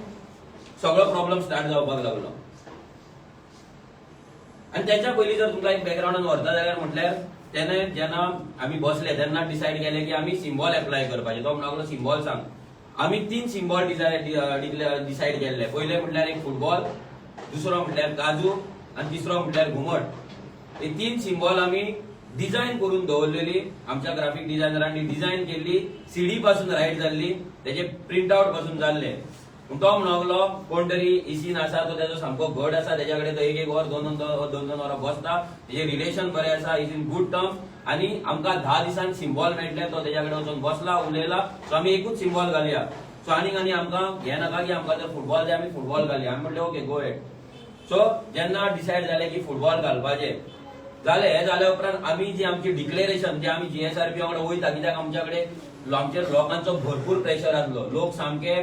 सगळो प्रॉब्लेम स्टार्ट जावपाक लागलो. आणि त्याच्या पयलीं जर तुमकां एक बॅकग्राउंडान व्हरता जाल्यार म्हटल्यार तेन्ना जेन्ना आमी बसले तेन्ना डिसायड केले की आमी सिम्बॉल एप्लाय करपाचे. तो म्हणलो सिम्बॉल सांग. आमी 3 सिम्बॉल डिसायड केल्ले. पयले म्हटल्यार एक फुटबॉल, दुसरो म्हटल्यार काजू आणि तिसरो म्हटल्यार घुमट. हे 3 सिम्बॉल आमी डिझायन करून दवरलेली. आमच्या ग्राफिक डिझायनरांनी डिझायन केली. CD पासून रायट जाल्ली, त्याचे प्रिंट आउट पासून जाल्ले. तो म्हणलो कोण तरी इसीन आसा तो त्याचो सामको घट आसा, त्याच्या कडेन तो एक वर दोन वरां बसता, तेजे रिलेशन बरें आसा, इज इन गुड टर्म. आणि आमकां 10 दिसान सिम्बॉल मेळटले. तो त्याच्या कडेन वचून बसला, उलयला. सो आमी एकूच सिम्बॉल घालया. सो आनी आमकां हे नाका की आमकां जर फुटबॉल जाय आमी फुटबॉल घालया. आमी म्हणलें ओके गो हेड. सो जेन्ना डिसायड जालें की फुटबॉल घालपाचें जालें, हे जाल्या उपरांत आमी जी आमची डिक्लेरेशन जे आमी GSRP वांगडा वयता, कित्याक आमच्या कडेन आमच्या लोकांचो भरपूर प्रेशर आसलो. लोक सामके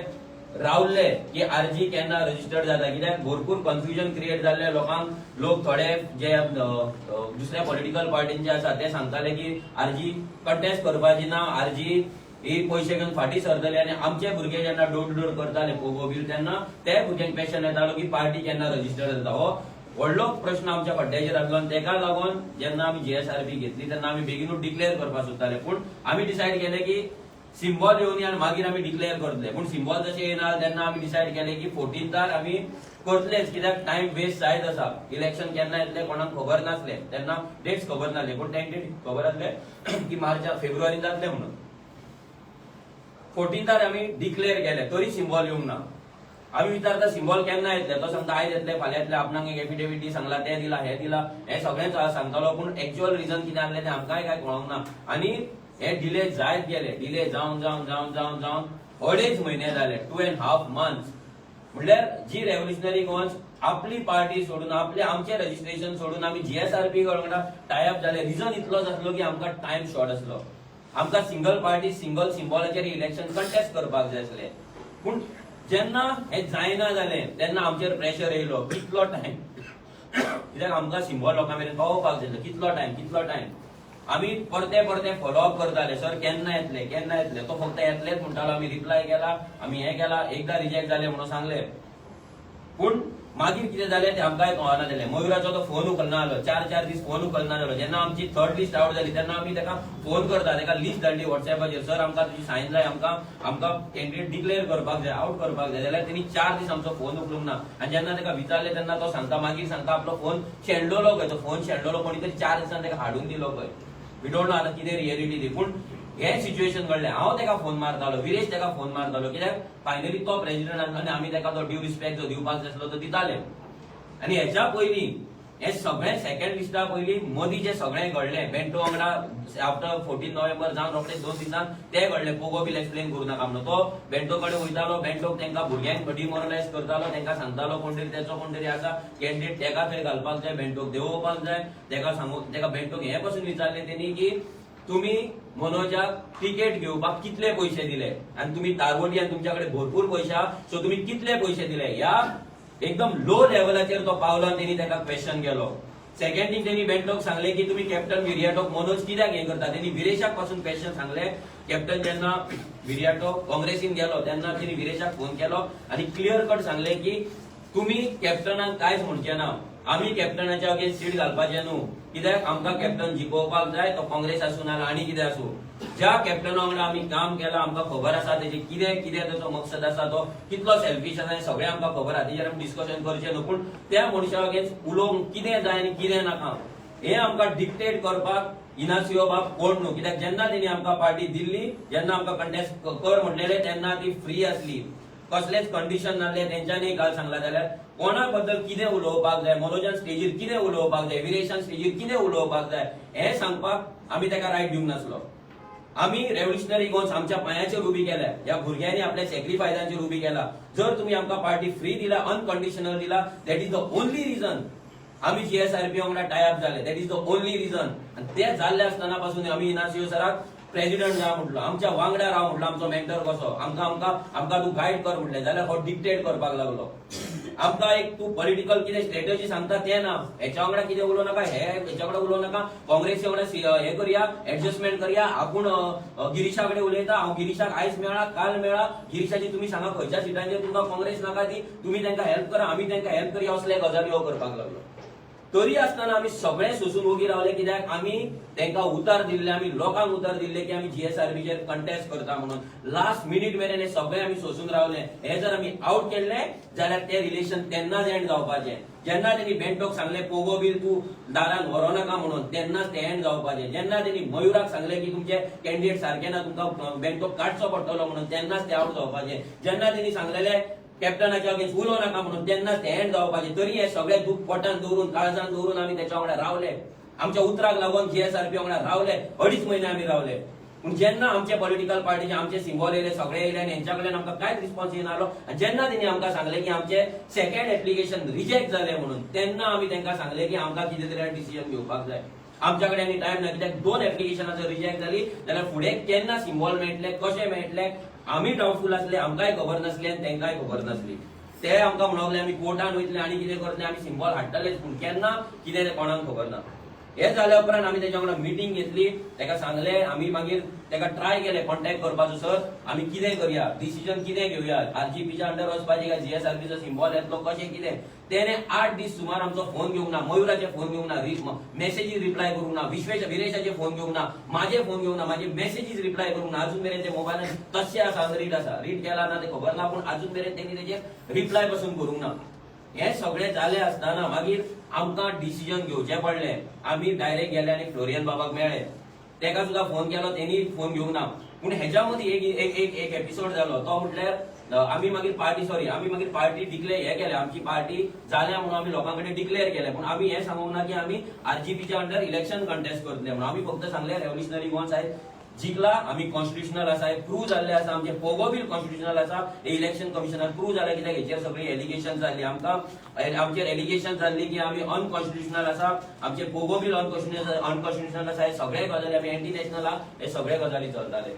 रावल्ले की आरजी केन्ना रजिस्टर्ड जाता, कित्याक भरपूर कन्फ्युजन क्रिएट जाल्ले लोकांक. लोक थोडे जे दुसऱ्या पॉलिटिकल पार्टींचे आसा ते सांगताले की आरजी कंटेस्ट करपाची ना, आरजी ही पयशे घेवन फाटी सरतले. आणि आमचे भुरगे जेन्ना डोर टू डोर करताले पोगो बिल तेन्ना ते भुरग्यांक क्वेश्चन येतालो की पार्टी केन्ना रजिस्टर्ड जाता. हो व्हडलो प्रश्न आमच्या फाटल्याचेर आसलो. आणि तेका लागून जेन्ना आमी GSRP घेतली तेन्ना आमी बेगीनूच डिक्लेअर करपाक सोदताले. पूण आमी डिसायड केले की सिम्बॉल येवन या मागीर आमी डिक्लेअर करतले. पूण सिम्बॉल जशें येना तेन्ना आमी डिसायड केले की 14तार आमी करतलेच, कित्याक टायम वेस्ट जायत आसा. इलेक्शन केन्ना येतले कोणाक खबर नासले, तेन्ना डेट्स खबर नासले. पूण तेंक खबर आसले की मार्च फेब्रुवारीन जातले म्हणून. 14तार आमी डिक्लेअर केले, तरी सिम्बॉल येवंक ना. आमी विचारता सिम्बॉल केन्ना येतले, तो सांगता आयज येतले, फाल्यां येतले. आपणाक एक एफिडेविटी सांगला, ते दिला, हे दिला, हे सगळेंच सांगतालो. पूण एक्च्युअल रिजन कितें आसलें तें आमकांय काय कळोंक ना. आनी हे डिले जायत गेले. डिले जावन जावन जावन जावन जावन 2.5 म्हयने जाले, 2.5 months. म्हटल्यार जी रेव्होल्युशनरी गोवन्स आपली पार्टी सोडून आमचे रजिस्ट्रेशन सोडून आमी GSRP वांगडा टायअप जाले. रिजन इतलोच आसलो की आमकां टायम शॉर्ट आसलो. आमकां सिंगल पार्टी सिंगल सिम्बॉलाचेर इलेक्शन कंटेस्ट करपाक जाय आसले. पूण जेन्ना हे जायना जालें तेन्ना आमचेर प्रेशर येयलो. कितलो टायम, कित्याक आमकां सिम्बॉल लोकां मेरेन पावोवपाक जाय. कितलो टायम. आमी परते फॉलोअप करताले, सर केन्ना येतले. तो फक्त येतलेच म्हणटालो. आमी रिप्लाय केला, आमी हे केला. एकदा रिजेक्ट जाले म्हणून सांगले. पूण मागीर कितें जालें तें आमकांय कळना जालें. मयुराचो तो फोन उखलना जालो. 4 दीस फोन उखलना जालो. जेन्ना आमची 3rd लिस्ट आउट जाली तेन्ना आमी तेका फोन करता, तेका लिस्ट धाडली WhatsAppचेर. सर आमकां तुजी सायन जाय, आमकां कॅन्डिडेट डिक्लेअर करपाक जाय, आउट करपाक जाय. जाल्यार तेणी 4 दीस आमचो फोन उखलूंक ना. आनी जेन्ना तेका विचारले तेन्ना तो मागीर सांगता आपलो फोन शेणलोलो खंय. तो फोन शेणलोलो कोणी तरी 4 दिसान तेका हाडून दिलो खंय. वी डोंट नो आतां कितें रियलिटी ती. पूण हे सिच्युएशन घडलें. हांव तेका फोन मारतालो, विरेश तेका फोन मारतालो, कित्याक फायनली तो प्रेसिडेंट आसलो आनी आमी तेका तो ड्यू रिस्पेक्ट जो दिवपाक जाय आसलो तो दिताले. आनी हेच्या पयलीं हे सगळे सेकंड लिस्टा पयली मोदी जे सगळे घडले बेंटो वांगडा आफ्टर 14 नोव्हेंबर जावन रोखडे 2 दिसान ते घडले पोगो बिल एक्सप्लेन करू नका म्हणून तो बेंटो कडेन वयतालो बेंटो तांकां भुरग्यांक डिमोरलायज करतालो तांकां सांगतालो कोण तरी त्याचो कोण तरी आसा कॅन्डिडेट ताका थंय घालपाक जाय बेंटोक देंवोवपाक जाय ताका सांगून ताका बेंटोक हे पासून विचारले तेणी की तुम्ही मनोजाक तिकेट घेवपाक कितले पैसे दिले आणि तुम्ही तारवडीयान तुमच्याकडे भरपूर पैसे आहा सो तुम्ही कितले पैसे दिले या एकदम लो लेवलाचेर तो पावलो आणि त्यांनी ताका क्वेश्चन केलो सेकंड थिंग त्यांनी बेंटोक सांगले की तुम्ही कॅप्टन विरियाटोक मनोज कित्याक हे करता त्यांनी विरेशाक पासून क्वेश्चन सांगले कॅप्टन जेन्ना विरियाटोक काँग्रेसीन गेलो तेन्ना त्यांनी विरेशाक फोन केलो आणि क्लियर कट सांगले की तुम्ही कॅप्टनाक कांयच म्हणचे ना आम्ही कॅप्टनाच्या अगेन्स्ट सीट घालपाचे न्हू कित्याक आमकां कॅप्टन जिखोवपाक जाय तो काँग्रेस आसूं ना आनी कितें आसूं ज्या कॅप्टना वांगडा आमी काम केलां आमकां खबर आसा तेजे कितें कितें ताचो मकसद आसा तो कितलो सेल्फीश आसा हें सगळें आमकां खबर आहा तेजेर आमी डिस्कशन करचें न्हू पूण त्या मनशा अगेन्स्ट उलोवंक कितें जाय आनी कितें नाका हें आमकां डिक्टेट करपाक इनासियो बाब कोण न्हू कित्याक जेन्ना तेणी आमकां पार्टी दिल्ली जेन्ना आमकां कंटेस्ट कर म्हटलेलें तेन्ना ती फ्री आसली कसलेच कंडिशन नासले तेंच्यांनी काल सांगला जाल्यार कोणा बद्दल कितें उलोवपाक जाय मनोजान स्टेजीर कितें उलोवपाक जाय विरेशान स्टेजीर कितें उलोवपाक जाय हें सांगपाक आमी ताका रायट दिवंक नासलो आमी रेव्होल्युशनरी गोन्स आमच्या पांयाचेर उबी केल्या ह्या भुरग्यांनी आपल्या सॅक्रिफायसांचेर उबी केला जर तुमी आमकां पार्टी फ्री दिला अनकंडिशनल दिला that is the only reason आमी जीएसआरपी वांगडा टाय अप जाले that is the only reason आनी ते जाल्ले आसतना पासून आमी इनासियो सराक प्रेसिडेंट जा म्हटलो आमच्या वांगडा राव म्हटलो आमचो मेंटर कसो आमकां तूं गायड कर म्हटलें जाल्यार हो डिक्टेट करपाक लागलो आमकां एक तूं पॉलिटिकल कितें स्ट्रॅटजी सांगता तें ना हेच्या वांगडा कितें उलोव नाका हेच्या वांगडा उलोव नाका काँग्रेसी वांगडा हे करया एडजस्टमेंट करया आपूण गिरीशा कडेन उलयता हांव गिरीशाक आयज मेळ्ळा काल मेळ्ळा गिरीशाची तुमी सांगा खंयच्या सिटांचेर तुमकां काँग्रेस नाका ती तुमी तांकां हेल्प करा आमी तांकां हेल्प करया असले गजाली हो करपाक लागलो तरी आसतना आमी सगळे सोसून उगी रावले कित्याक आमी तांकां उतर दिल्ले आमी लोकांक उतर दिल्ले की आमी जीएसआरबीचेर कंटेस्ट करता म्हणून लास्ट मिनिट मेरेन हे सगळे आमी सोसून रावले हे जर आमी आउट केल्ले जाल्यार ते रिलेशन तेन्नाच एंड जावपाचें जेन्ना तेणी बेंटोक सांगले पोगो बील तूं दारान व्हरो नाका म्हणून तेन्नाच ते एंड जावपाचें जेन्ना तेणी मयुराक सांगले की तुमचे कॅन्डिडेट सारके ना तुमकां बेंटोक काडचो पडटलो म्हणून तेन्नाच ते आउट जावपाचें जेन्ना तेणी सांगलेले कॅप्टनाच्या अगेन्स्ट उलोव नाका म्हणून तेन्नाच ते एंड जावपाचें तरी हे सगळे दूख पोटान दवरून काळजान दवरून आमी तेच्या वांगडा रावले आमच्या उतराक लागून जीएसआरपी वांगडा रावले 2.5 म्हयने आमी रावले पूण जेन्ना आमचे पॉलिटिकल पार्टीचे आमचे सिंबॉल येयले सगळे येयले आनी हेंच्या कडल्यान आमकां कांयच रिस्पॉन्स येनालो आनी जेन्ना तेणी आमकां सांगले की आमचे सेकंड एप्लिकेशन रिजेक्ट जाले म्हणून तेन्ना आमी तांकां सांगले की आमकां कितें तरी डिसिजन घेवपाक जाय आमच्या कडेन आनी टायम ना कित्याक 2 एप्लिकेशनां जर रिजेक्ट जाली जाल्यार फुडें केन्ना सिंबॉल मेळटले कशें मेळटले आमी डावटफूल आसले आमकांय खबर नासली आनी तांकांय खबर नासली ते आमकां म्हणूंक लागले आमी कोर्टान वयतले आनी कितें करतले आमी सिंबॉल हाडटलेच पूण केन्ना कितें तें कोणाक खबर ना हे जाल्या उपरांत आमी तेच्या वांगडा मिटींग घेतली ताका सांगले आमी मागीर ताका ट्राय केले कॉन्टॅक्ट करपाचो सर आमी कितें करया डिसिजन कितें घेवया आरजीपीच्या अंडर वचपाचें काय जीएसआरपीचो सिंबॉल येतलो कशें कितें तेणे 8 दीस सुमार आमचो फोन घेवंक ना मयुराचे फोन घेवंक ना मेसेजीस रिप्लाय करूंक ना विरेशाचे फोन घेवंक ना माझे फोन घेवंक ना माझे मेसेजीस रिप्लाय करूंक ना अजून मेरेन ते मोबायलान तशें आसा रीड केला ना ते खबर ना पूण अजून मेरेन तेणी तेजेर रिप्लाय पासून करूंक ना हे सगळे जाले आसतना मागीर आमकां डिसिजन घेवचें पडलें आमी डायरेक्ट गेले आनी फ्लोरियन बाबाक मेळ्ळे तेका सुद्दां फोन केलो तेणी फोन घेवंक ना पूण हेच्या मदीं एक एपिसोड जालो तो म्हटल्यार आमी मागीर पार्टी डिक्लेअर हे केले आमची पार्टी जाल्या म्हणून आमी लोकां कडेन डिक्लेअर केले पूण आमी हे सांगूंक ना की आमी आरजीपीच्या अंडर इलेक्शन कंटेस्ट करतले म्हणून आमी फक्त सांगले रेव्होल्युशनरी गोन्स आयज जिंकला आमी कॉन्स्टिट्युशनल आसा प्रूव्ह जाल्ले आसा आमचे पोगो बील कॉन्स्टिट्युशनल आसा इलेक्शन कमिशनान प्रूव्ह जालें कित्याक हेचेर सगळी एलिगेशन जाल्ली आमकां आमचेर एलिगेशन जाल्ली की आमी अनकॉन्स्टिट्युशनल आसा आमचे पोगो बील अनकॉन्स्टिट्युशनल आसा हे सगळे गजाली आमी एंटी नॅशनल आहा हे सगळे गजाली चलताले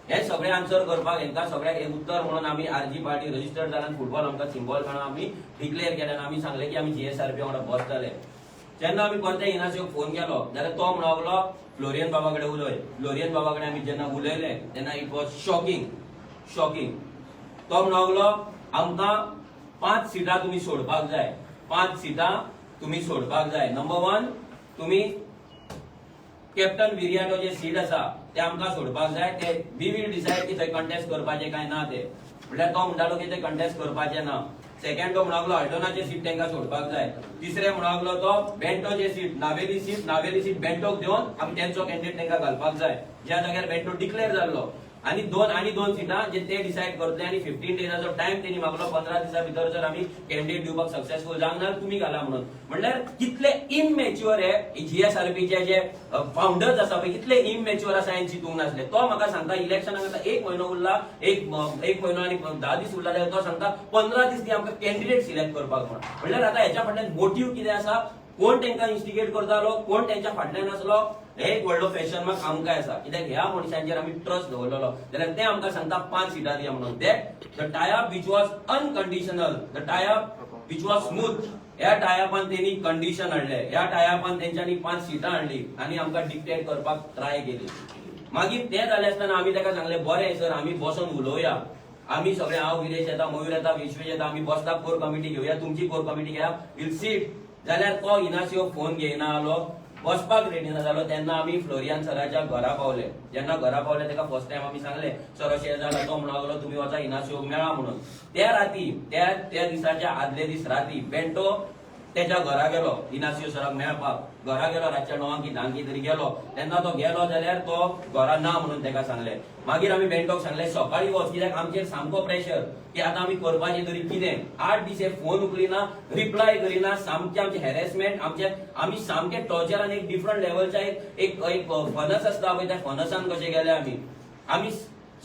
हे सगळे आन्सर करपाक हेंकां सगळ्याक एक उत्तर म्हणून आमी आरजी पार्टी रजिस्टर्ड जाल्यान फुटबॉल आमकां सिंबॉल म्हणून आमी डिक्लेअर केलें आनी आमी सांगलें की आमी जीएसआरपी वांगडा बसतले जेन्ना आमी परते इनासियोक फोन केलो जाल्यार तो म्हणूंक लागलो फ्लोरियन बाबा कडेन उलय फ्लोरियन बाबा कडेन आमी जेन्ना उलयले तेन्ना इट वॉज शॉकिंग तो म्हणूंक लागलो आमकां 5 सिटां तुमी सोडपाक जाय 5 सिटां तुमी सोडपाक जाय नंबर 1 तुमी कॅप्टन विरियाटो जे सीट आसा ते आमकां सोडपाक जाय ते वी वील डिसायड की थंय कंटेस्ट करपाचें काय ना ते म्हटल्यार तो म्हणटालो की ते कंटेस्ट करपाचें ना सेकंड तो म्हणूंक लागलो अल्टोनाचे सीट तांकां सोडपाक जाय तिसरे म्हणूंक लागलो तो बेंटोचे सीट नावेली सीट बेंटोक दिवन आमी तेंचो कॅन्डिडेट तांकां घालपाक जाय ज्या जाग्यार बेंटो डिक्लेअर जाल्लो आणि दोन सिटां जे ते डिसाईड करतले आणि 15 डेजाचो टाइम तेणी मागलो 15 दिसा भितर जर आमी कॅन्डिडेट दिवपाक सक्सेसफुल जावंक ना तुम्ही घाला म्हणून. म्हणल्यार कितले इमॅच्युअर हे जीएसआरपीचे जे फाउंडर्स आसा पळय कितले इमॅच्युअर आसा हांची चिंतूंक नासले. तो म्हाका सांगता इलेक्शनाक आतां 1 म्हयनो उरला, एक म्हयनो आनी 10 दीस उरला जाल्यार तो सांगता 15 दीस दी आमकां कॅन्डिडेट सिलेक्ट करपाक म्हणून. म्हणल्यार आतां हेच्या फाटल्यान मोटिव्ह कितें आसा, कोण तांकां इन्स्टिगेट करतालो, कोण त्यांच्या फाटल्यान आसलो, हे एक व्हडलो क्वेश्चन मार्क आमकां आसा. कित्याक ह्या मनशांचेर आमी ट्रस्ट दवरलेलो जाल्यार ते आमकां सांगता 5 सिटां दिया म्हणून. The tie-up which was unconditional, the tie-up which was smooth, ह्या टाय-अपान तेणी कंडिशन हाडले, ह्या टाय-अपान तेंच्यांनी 5 सिटां हाडली आनी आमकां डिक्टेट करपाक ट्राय केली. मागीर ते जाले आसतना आमी ताका सांगले बरें सर आमी बसून उलोवया, आमी सगळे हांव विरेश येता, मयूर येता, विश्वेश येता, आमी बसता कोर कमिटी घेवया, तुमची कोर कमिटी घ्या, विल सीट. जाल्यार तो इनासिओ फोन घेयना आलो, बसपाक रेडी ना जालो. तेन्ना आमी फ्लोरियन सराच्या घरा पावले. जेन्ना घरा पावले तेका फर्स्ट टाइम आमी सांगले सर अशें जाला, तो म्हणून लागलो तुमी वचा इनासिओक मेळा म्हणून. त्या राती त्या दिसाच्या आदले दीस राती बेंटो त्याच्या घरा गेलो इनासिओ सराक मेळपाक. घरा गेलो रातच्या 9 की 10 तरी गेलो. तेन्ना तो गेलो जाल्यार तो घरा ना म्हणून तेका सांगले. मागीर आमी बेंटोक सांगले सकाळी वच, कित्याक आमचेर सामको प्रेशर की आतां आमी करपाचें तरी कितें. 8 दीस हे फोन उखलिना, रिप्लाय करिना, सामकें आमचें हॅरेसमेंट, आमी सामकें टॉर्चरान एक डिफरंट लेवलच्या एक फनस आसता पळय त्या फनसान कशे गेले आमी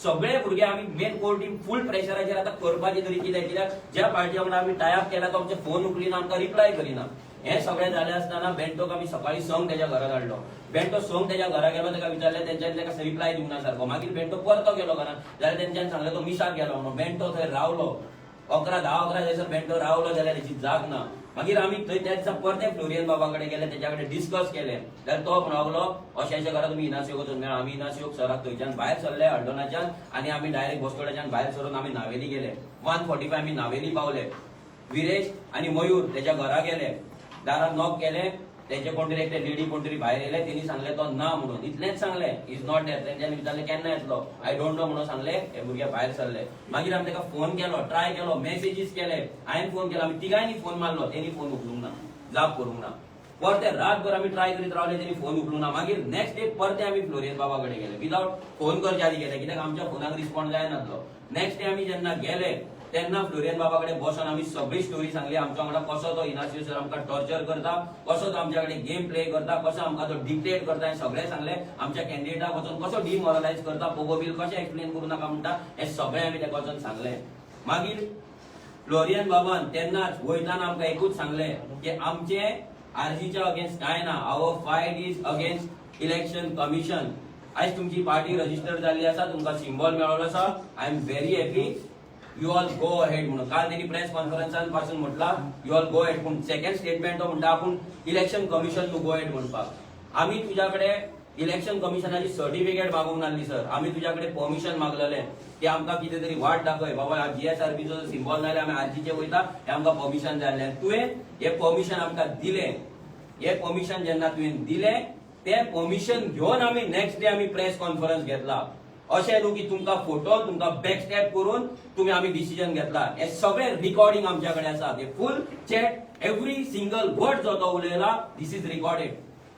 सगळे भुरगे आमी मेन कोर टीम फुल प्रेशराचेर आतां करपाचें तरी कितें. कित्याक ज्या पार्टी वांगडा आमी टाय-अप केला तो आमचे फोन उखलिना, आमकां रिप्लाय करिना. हे सगळें जालें आसतना बेंटोक आमी सकाळी संक तेच्या घरा धाडलो. बेंटो संक तेच्या घरा गेलो, तेका विचारलें, तेंच्यांनी तेका रिप्लाय दिवना सारको. मागीर बेंटो परतो गेलो घरान, जाल्यार तेंच्यांनी सांगलें तो मिसाक गेलो म्हणून. बेंटो थंय रावलो 11-10 थंयसर बेंटो रावलो जाल्यार तेची जाग ना. मागीर आमी थंय त्या दिसा परते फ्लोरियन बाबा कडेन गेले, तेच्या कडेन डिस्कस केलें. जाल्यार तो म्हणलो अशें घरा तुमी इनासिओक वचून मेळा. आमी इनासिओक सराक थंयच्यान भायर सरले हल्डोनाच्यान आनी आमी डायरेक्ट बसकोड्याच्यान भायर सरून आमी नावेली गेले. 1:45 आमी नावेली पावले. विरेश आनी मयूर तेच्या घरा गेले, दारात नॉक केले. तेंचे कोण तरी एकटे लेडी कोण तरी भायर येयले, तेणी सांगले तो ना म्हणून. इतलेंच सांगले इज नॉट देयर. तेंच्यांनी विचारले केन्ना येतलो, आय डोंट नो म्हणून सांगले. हे भुरगे भायर सरले. मागीर आमी तेका फोन केलो, ट्राय केलो, मेसेजीस केले, हांवें फोन केलो, आमी तिगांयनी फोन मारलो, तेणी फोन उखलूंक ना, जाप करूंक ना. परते रातभर आमी ट्राय करीत रावले, तेणी फोन उखलूंक ना. मागीर नेक्स्ट डे परते आमी फ्लोरियन बाबा कडेन गेले, विदाउट फोन करचे आदी गेले, कित्याक आमच्या फोनाक रिस्पॉन्ड जायनासलो. नेक्स्ट डे आमी जेन्ना गेले तेन्ना फ्लोरियन बाबा कडेन बसून आमी सगळी स्टोरी सांगली. आमच्या वांगडा कसो तो इनासिओ सर आमकां टॉर्चर करता, कसो तो आमच्या कडेन गेम प्ले करता, कसो आमकां तो डिक्टेट करता, हें सगळें सांगलें. आमच्या कॅन्डिडेटाक वचून कसो डिमोरलायज करता, पोगोबील कशें एक्सप्लेन करूं नाका म्हणटा, हें सगळें आमी तेका वचून सांगलें. मागीर फ्लोरियन बाबान तेन्नाच वयताना आमकां एकूच सांगलें की आमचे आरजीच्या अगेन्स्ट कांय ना, our fight is against election commission. आयज तुमची पार्टी रजिस्टर जाल्ली आसा, तुमकां सिम्बॉल मेळ्ळो आसा, I am very happy, you all go ahead म्हणून. काल त्यांनी प्रेस कॉन्फरन्सान पासून म्हटला यू ऑल गो अहेड. पूण सेकंड स्टेटमेंट तो म्हणटा आपूण election commission to go ahead म्हणपाक. आमी तुझ्याकडे इलेक्शन कमिशनाची सर्टिफिकेट मागूंक नासली सर, आमी तुझ्याकडे परमिशन मागलेलें की आमकां कितें तरी वाट दाखय बाबा, जीएसआरबीचो सिम्बॉल नाल्यार आमी आरजीचे वयता, हें आमकां परमिशन जाय आसलें. तुवें हें परमिशन आमकां दिलें. हें परमिशन जेन्ना तुवें दिलें तें परमिशन घेवन आमी नेक्स्ट डे आमी प्रेस कॉन्फरन्स घेतला. अशें न्हू की तुमकां फोटो तुमकां बॅकस्टॅप करून तुमी आमी डिसिजन घेतला. हे सगळे रिकॉर्डिंग आमच्या कडेन आसा, ते फुल चॅट, एवरी सिंगल वर्ड जो तो उलयला दिस इज रिकॉर्डेड.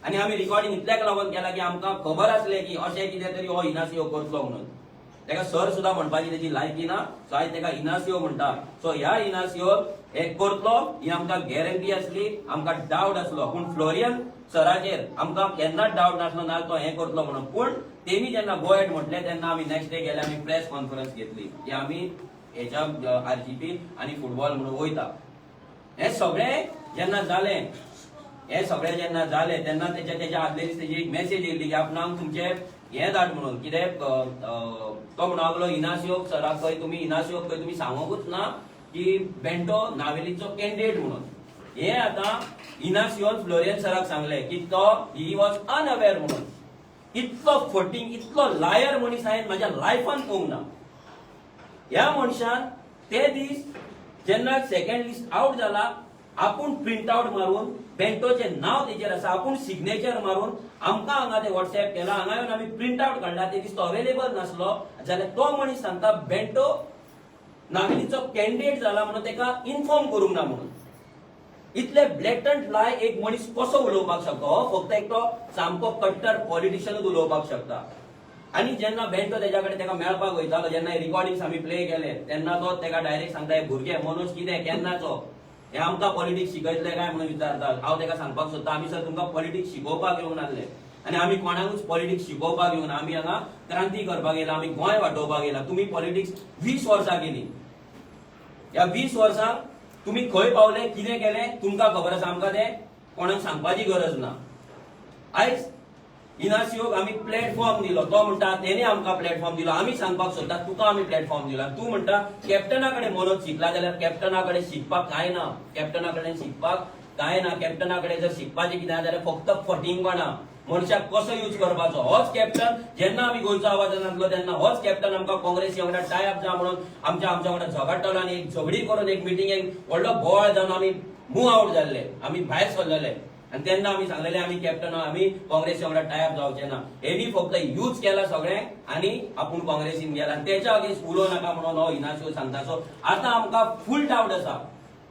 आनी आमी रिकॉर्डिंग इतल्याक लागून केला की आमकां खबर आसलें की अशें कितें तरी हो इनासिओ करतलो म्हणून. तेका सर सुद्दां म्हणपाची तेची लायकी ना, सो आयज तेका इनासिओ म्हणटा. सो ह्या इनासिओ हे करतलो ही आमकां गॅरंटी आसली, आमकां डावट आसलो. पूण फ्लोरियन सराचेर आमकां केन्नाच डावट नासलो ना तो हें करतलो म्हणून. पूण तेमी जेन्ना गो अहेड म्हटलें तेन्ना आमी नेक्स्ट डे गेले, आमी प्रेस कॉन्फरन्स घेतली की आमी हेच्या आरजीपी आनी फुटबॉल म्हणून वयता. हें सगळें जेन्ना जालें तेन्ना तेच्या आदले दीस तेजी एक मेसेज येयल्ली की आपणाक तुमचे हें धाड म्हणून. कित्याक तो म्हणूंक लागलो इनासिओक सराक खंय तुमी सांगोकूच ना की बेंटो नावेलीचो कॅन्डिडेट म्हणून. हे आतां इनासिओन फ्लोरियन सराक सांगलें की तो ही वॉज अनअवेर म्हणून. इतलो फटींग, इतलो लायर मनीस हांवें म्हाज्या लायफान पळोवंक ना. ह्या मनशान ते दीस जेन्ना सेकंड लिस्ट आउट जाला आपूण प्रिंट आउट मारून बेंटोचें नांव तेचेर आसा, आपूण सिग्नेचर मारून आमकां हांगा ते व्हॉट्सएप केला, हांगा येवन आमी प्रिंट आउट काडला. ते दीस तो अवेलेबल नासलो जाल्यार तो मनीस सांगता बेंटो नावेलीचो कॅन्डिडेट जाला म्हणून तेका इन्फॉर्म करूंक ना म्हणून. इतले ब्लॅटंट लाय एक मनीस कसो उलोवपाक शकता? हो फक्त एक तो सामको कट्टर पॉलिटिशियनूच उलोवपाक शकता. आणि जेन्ना बेंटो तेच्या कडेन तेका मेळपाक वयतालो, जेन्ना रिकॉर्डिंग्स आमी प्ले केले तेन्ना तो तेका डायरेक्ट सांगता हे भुरगे मनोज कितें केन्नाचो हे आमकां पॉलिटिक्स शिकयतले काय म्हणून विचारता. हांव तेका सांगपाक सोदता आमी सर तुमकां पॉलिटिक्स शिकोवपाक येवन आसले आनी आमी कोणाकूच पॉलिटिक्स शिकोवपाक येवन आमी हांगा क्रांती करपाक येयला, आमी गोंय वाटोवपाक येयला. तुमी पॉलिटिक्स 20 वर्सां केली. ह्या 20 वर्सांक तुमी खंय पावले, कितें केलें तुमकां खबर आसा, आमकां तें कोणाक सांगपाची गरज ना. आयज इनासिओक आमी प्लॅटफॉर्म दिलो, तो म्हणटा तेणे आमकां प्लॅटफॉर्म दिलो. आमी सांगपाक सोदता तुका आमी प्लॅटफॉर्म दिला. तूं म्हणटा कॅप्टना कडेन मनोज शिकला जाल्यार कॅप्टना कडेन शिकपाक काय ना. कॅप्टना कडेन शिकपाक काय ना. कॅप्टना कडेन जर शिकपाचें कितें जाल्यार फक्त फटिंगपणां, मनशाक कसो यूज करपाचो. होच कॅप्टन जेन्ना आमी गोंयचो आवाज नासलो तेन्ना होच कॅप्टन आमकां काँग्रेसी वांगडा टायअप जा म्हणून आमच्या वांगडा झगडटालो आनी एक झगडी करून एक मिटिंगेक व्हडलो बोवाळ जावन आमी मूव आउट जाल्ले, आमी भायर सरलेले. आणि तेन्ना आमी सांगलेले आमी कॅप्टन आमी काँग्रेसी वांगडा टायअप जावचे ना. हेणी फक्त यूज केला सगळें आनी आपूण काँग्रेसीन गेला. तेच्या अगेन्स्ट उलोव नाका म्हणून हो इनासिओ सांगता. सो आतां आमकां फूल डावट आसा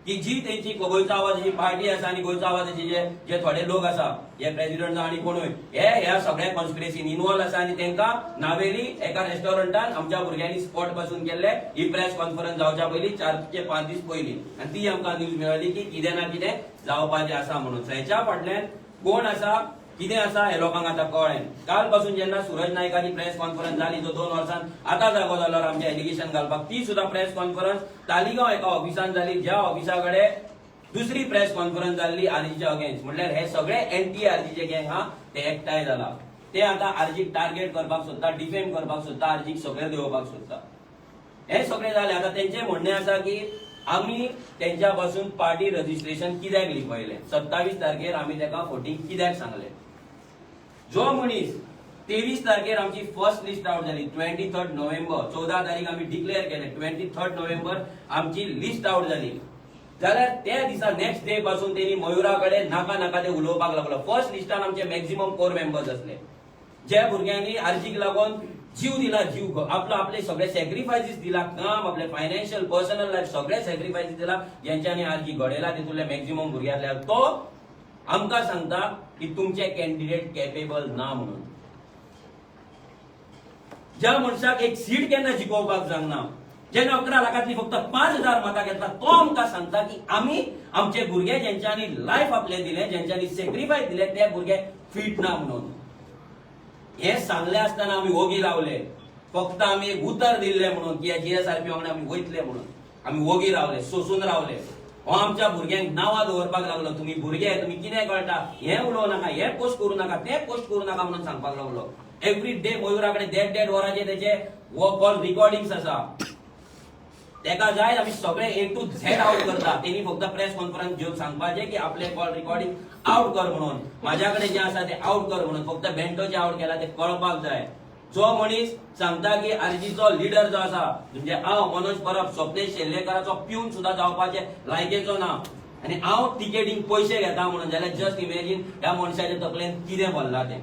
की जी तेंची गोंयचो आवाजाची पार्टी आसा आनी गोंयचो आवाजाचे जे थोडे लोक आसा, हे प्रेसिडेंट जावं आनी कोणूय, हे ह्या सगळ्या कॉन्स्पिरसीन इन्वॉल्व आसा आनी तेंकां नावेली एका रेस्टॉरंटान आमच्या भुरग्यांनी स्पॉट पासून केल्ले. ही प्रेस कॉन्फरन्स जावच्या पयलीं 4 ते 5 दीस पयलीं, आनी ती आमकां न्यूज मेळ्ळी की कितें ना कितें जावपाचें आसा म्हणून. सो हेच्या फाटल्यान कोण आसा, कितें आसा हे लोकांक आतां कळ्ळें. काल पासून जेन्ना सूरज नायकाची प्रेस कॉन्फरन्स जाली, जो 2 वर्सान आतां जागो जाल्यार आमचे एलिगेशन घालपाक, ती सुद्दां प्रेस कॉन्फरन्स तालिगांव एका ऑफिसान जाली, ज्या ऑफिसा कडेन दुसरी प्रेस कॉन्फरन्स जाल्ली आरजीच्या अगेन्स्ट. म्हटल्यार हे सगळे एंटी आरजीचे गँग हा ते एकठांय जाला. ते आतां आरजीक टार्गेट करपाक सोदता, डिफेम करपाक सोदता, आरजीक सकयल देंवोवपाक सोदता. हे सगळे जाले. आतां तेंचें म्हणणें आसा की आमी तेंच्या पासून पार्टी रजिस्ट्रेशन कित्याक लिपयलें, 27 तारखेर आमी तेका फटींग कित्याक सांगलें. जो मनीस 23 तारखेर आमची फर्स्ट लिस्ट आउट जाली, 23 नोव्हेंबर, 14 तारीख आमी डिक्लेअर केलें, 23 नोव्हेंबर आमची लिस्ट आउट जाली, जाल्यार त्या दिसा नेक्स्ट डे पासून तेणी मयुरा कडेन नाका ते उलोवपाक लागलो. फर्स्ट लिस्टान आमचे मॅक्झिमम कोर मेंबर्स असले, ज्या भुरग्यांनी आरजीक लागून जीव दिला, जीव आपले सगळे सॅक्रिफायसीस दिला, काम आपले फायनान्शियल पर्सनल लायफ सगळे सॅक्रिफायसीस दिला, ज्यांच्यानी आरजी घडयला तितूंतले मॅक्झिमम भुरग्यांतले. तो आमकां सांगता की तुमचे कॅन्डिडेट कॅपेबल ना म्हणून. ज्या मनशाक एक सीट केन्ना जिखोवपाक जायना, जेन्ना 11 लाखांतली फक्त 5,000 मतां घेतला, तो आमकां सांगता की आमी आमचे भुरगे ज्यांच्यानी लायफ आपले दिले, ज्यांच्यानी सॅक्रिफायस दिले, ते भुरगे फिट ना म्हणून. हे सांगले आसतना आमी ओगी रावले, फक्त आमी एक उतर दिल्ले म्हणून की जीएसआरपी वांगडा आमी वयतले म्हणून आमी ओगी रावले, सोसून रावले. हो आमच्या भुरग्यांक नांवां दवरपाक लागलो, तुमी भुरगे तुमी कितें कळटा, हे उलोव नाका, हे पोस्ट करूं नाका, ते पोस्ट करूं नाका म्हणून सांगपाक लागलो. एवरी डे मयुरा कडेन देड वरांचे तेचे कॉल रिकॉर्डिंग्स आसा. तेका जाय आमी सगळे A to Z आउट करता. तेणी फक्त प्रेस कॉन्फरन्स घेवन सांगपाचे की आपले कॉल रिकॉर्डिंग आउट कर म्हणून, माझ्या कडेन जे आसा ते आउट कर म्हणून. फक्त बेंटोचे आउट केला ते कळपाक जाय. जो मनीस सांगता की आरजीचो लिडर जो आसा, म्हणजे हांव मनोज परब स्वप्नेश शेल्लेकराचो पिऊन सुद्धा जावपाचे लायकेचो ना, आनी हांव टिकेटींक पयशे घेता म्हणून, जाल्यार जस्ट इमॅजिन ह्या मनशाच्या तकलेन कितें भरला तें.